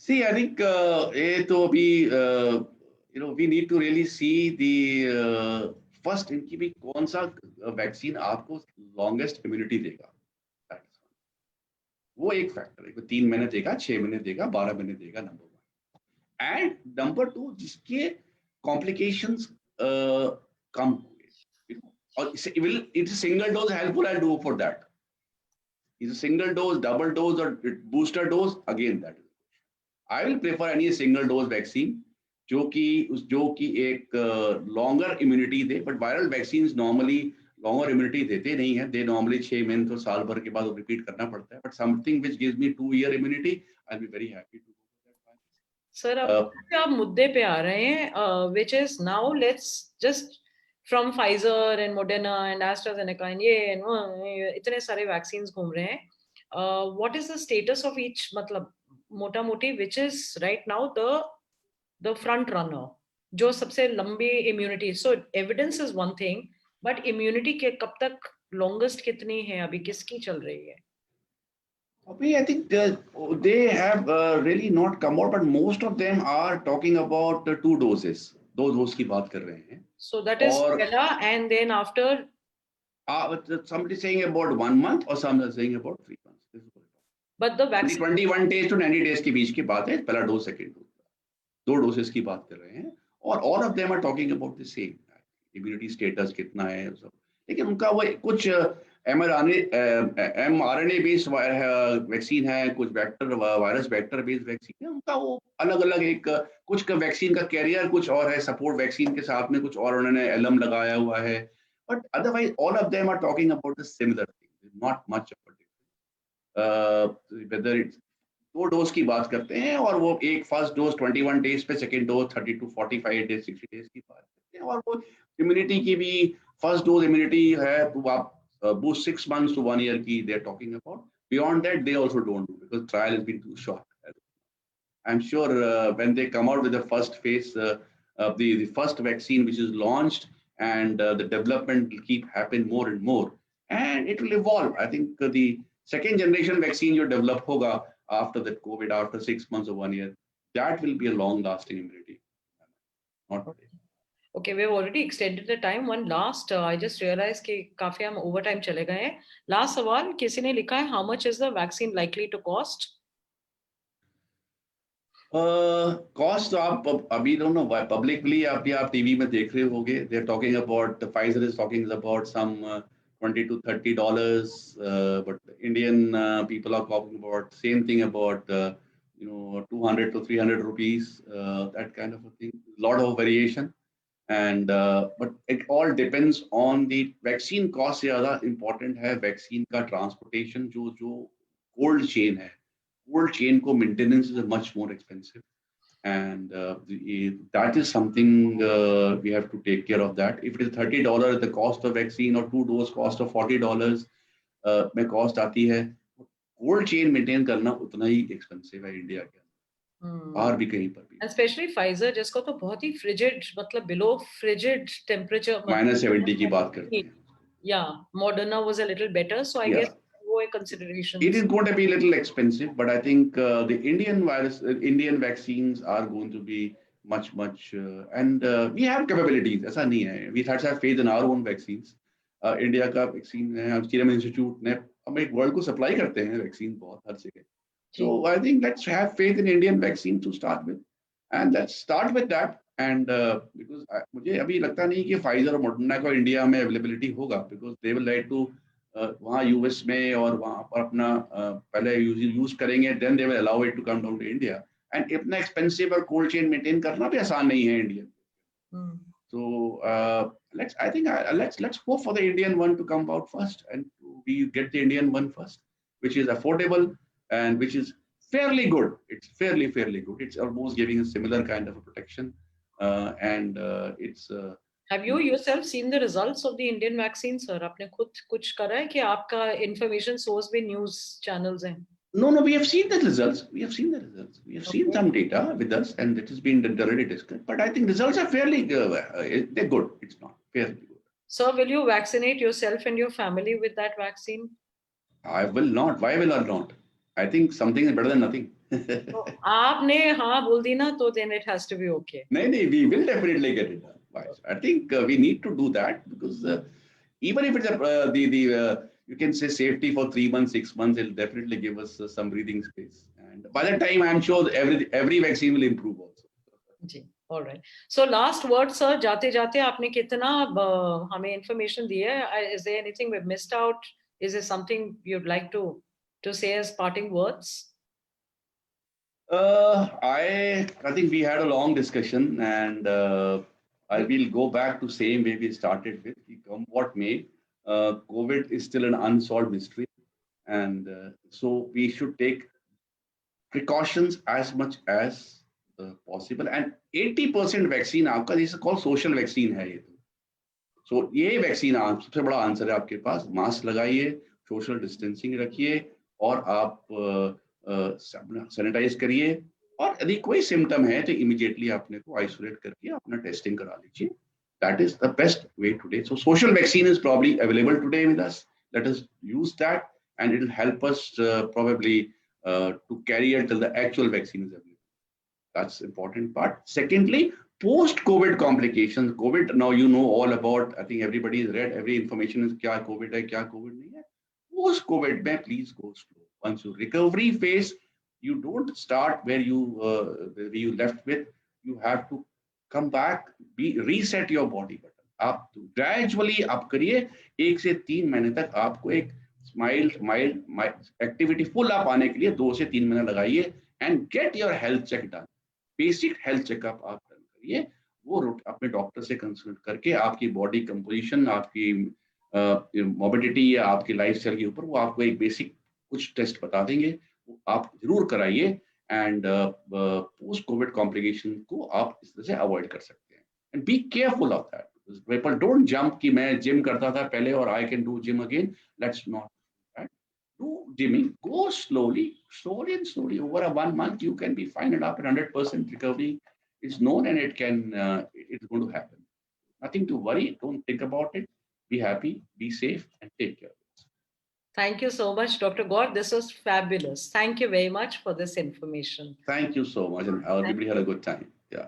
See, I think ये तो अभी we need to really see the first इनकी भी कौन सा वैक्सीन आपको लॉन्गेस्ट इम्यूनिटी देगा, वो एक फैक्टर है। 3 महीने देगा, 6 महीने देगा, 12 महीने देगा, नंबर 1। एंड नंबर 2, जिसके कॉम्प्लिकेशंस कम होंगे, और it's single dose helpful, I do for that. Is a single dose, double dose और booster dose, again that I will prefer any single dose vaccine जो कि एक longer immunity they, but viral vaccines normally longer immunity देते नहीं है, they normally 6 महीने तो साल भर के बाद repeat करना पड़ता है, but something which gives me 2-year immunity, I'll be very happy to go for that. Sir अब आप मुद्दे पे आ रहे हैं, which is now let's just from Pfizer and Moderna and AstraZeneca and ये इतने सारे vaccines घूम रहे हैं, what is the status of each, मतलब मोटा मोटी which is right now the front runner, जो सबसे लंबी immunity, so evidence is one thing, but immunity के कब तक longest कितनी है, अभी किसकी चल रही है? I think they have really not come out, but most of them are talking about the 2 doses. 2 doses की बात कर रहे हैं। So that is Stella, and then after somebody saying about 1 month, or some are saying about 3 months. but the vaccine 21 days to 90 days के बीच की बात है, पहला डोज, सेकंड डोज, 2 डोसेस की बात कर रहे हैं, और all of them are talking about the same immunity status कितना है सब। लेकिन उनका वो कुछ mRNA बेस्ड वैक्सीन है, कुछ vector virus vector based vaccine है, उनका वो अलग अलग, एक कुछ का वैक्सीन का कैरियर कुछ और है, सपोर्ट वैक्सीन के साथ में कुछ और उन्होंने एलएम लगाया हुआ है, but otherwise all of them are talking about the similar thing, not much of whether it's 2 dose की बात करते हैं, और वो एक फर्स्ट डोज 21 डेज पे, second dose 30 to 45 days, 60 days की बात करते हैं, और वो इम्यूनिटी की भी फर्स्ट डोज इम्यूनिटी है तो आप boost 6 months to 1 year की they are talking about. Beyond that, they also don't do, because trial has been too short. I'm sure when they come out with the first phase, the first vaccine which is launched, and the development will keep happen more and more, and it will evolve. I think the second generation vaccine you develop hoga after that COVID, after 6 months or 1 year, that will be a long lasting immunity. Not today. Okay, we've already extended the time. One last, I just realized कि काफी हम over time चले गए हैं. Last सवाल, किसी ने लिखा है, how much is the vaccine likely to cost? Cost तो आप अभी don't know, publicly आप टीवी में देख रहे होगे, they're talking about, Pfizer is talking about some $20 to $30, but Indian people are talking about same thing about 200 to 300 rupees, that kind of a thing. Lot of variation, and but it all depends on the vaccine cost. ज़्यादा important है vaccine का transportation, जो cold chain है, cold chain को maintenance is much more expensive, and that is something we have to take care of that. If it is $30 the cost of vaccine, or 2 dose cost of $40 में cost आती है, cold chain maintain करना उतना ही expensive है India के अंदर, बाहर भी कहीं पर भी। Especially Pfizer, जिसको तो बहुत ही frigid, मतलब below frigid temperature, -70 की बात करते हैं। Yeah, Moderna was a little better, so I guess वो एक consideration. It is going to be a little expensive, but I think the Indian vaccines are going to be much, and we have capabilities. ऐसा नहीं है. We have faith in our own vaccines. India का vaccine है, Serum Institute ने हम एक world को supply करते हैं vaccine बहुत हर जगह. So I think let's have faith in Indian vaccine to start with, and let's start with that. And because मुझे अभी लगता नहीं कि Pfizer और Moderna का इंडिया में availability होगा, because they will like to वहाँ यूएस में और वहाँ पर अपना पहले यूज करेंगे, then they will allow it to come down to India, and इतना एक्सपेंसिव और कोल्ड चेन मेंटेन करना भी आसान नहीं है India. So let's hope for the Indian one to come out first, and we get the Indian one first, which is affordable and which is fairly good. It's fairly good. It's almost giving a similar kind of a protection, and it's. Have you yourself seen the results of the Indian vaccine, sir? आपने खुद कुछ करा है कि आपका information source भी news channels हैं? No, we have seen the results. We have seen seen some data with us, and it has been thoroughly discussed. But I think results are fairly they're good. It's not fairly good. Sir, will you vaccinate yourself and your family with that vaccine? I will not. Why will I not? I think something is better than nothing. तो आपने हाँ बोल दी ना, तो then it has to be okay. No, we will definitely get it done. I think we need to do that, because even if it's you can say safety for 3 months, 6 months, it'll definitely give us some breathing space. And by that time, I'm sure every vaccine will improve also. Ji, all right. So last word, sir. जाते जाते आपने कितना हमें information दी है? Is there anything we've missed out? Is there something you'd like to say as parting words? I think we had a long discussion, and I will go back to same way we started with. Come what may, COVID is still an unsolved mystery, and so we should take precautions as much as possible. And 80% vaccine आपका, this is called social vaccine है ये तो. So ये vaccine सबसे बड़ा answer है आपके पास. Mask लगाइए, सोशल डिस्टेंसिंग रखिए, और आप सैनिटाइज करिए, और यदि कोई सिम्टम है तो इमीडिएटली आपने को आइसोलेट करके अपना टेस्टिंग करा लीजिए. That is the best way today. So social vaccine is probably available today with us. Let us use that, and it will help us probably to carry it till the actual vaccine is available. That's the important part. Secondly, post-COVID complications. COVID, now you know all about. I think everybody has read every information is क्या COVID है, क्या COVID नहीं है. Post-COVID, में please go slow. Once you recovery phase, you don't start where you left with. You have to come back, reset your body button. आप gradually आप करिए. 1 से 3 महीने तक आपको एक स्माइल एक्टिविटी फुल आप आने के लिए 2 से 3 महीने लगाइए, and get your health check done. Basic health checkup आप करिए. वो अपने डॉक्टर से कंसल्ट करके आपकी बॉडी कंपोजिशन, आपकी मोबिलिटी या आपकी लाइफस्टाइल के ऊपर वो आपको एक बेसिक कुछ टेस्ट बता देंगे. वो आप जरूर कराइए, एंड पोस्ट कोविड कॉम्प्लिकेशन को आप इस तरह से अवॉइड कर सकते हैं. And be careful of that. People don't jump कि मैं जिम करता था पहले और I can do gym again. Let's not do gymming. Go slowly. Over a 1 month, you can be fine, and after 100% recovery is known, and it's going to happen. Nothing to worry. Don't think about it. Be happy, be safe, and take care. Thank you so much, Dr. Gaur. This was fabulous. Thank you very much for this information. Thank you so much, and everybody had a good time. Yeah.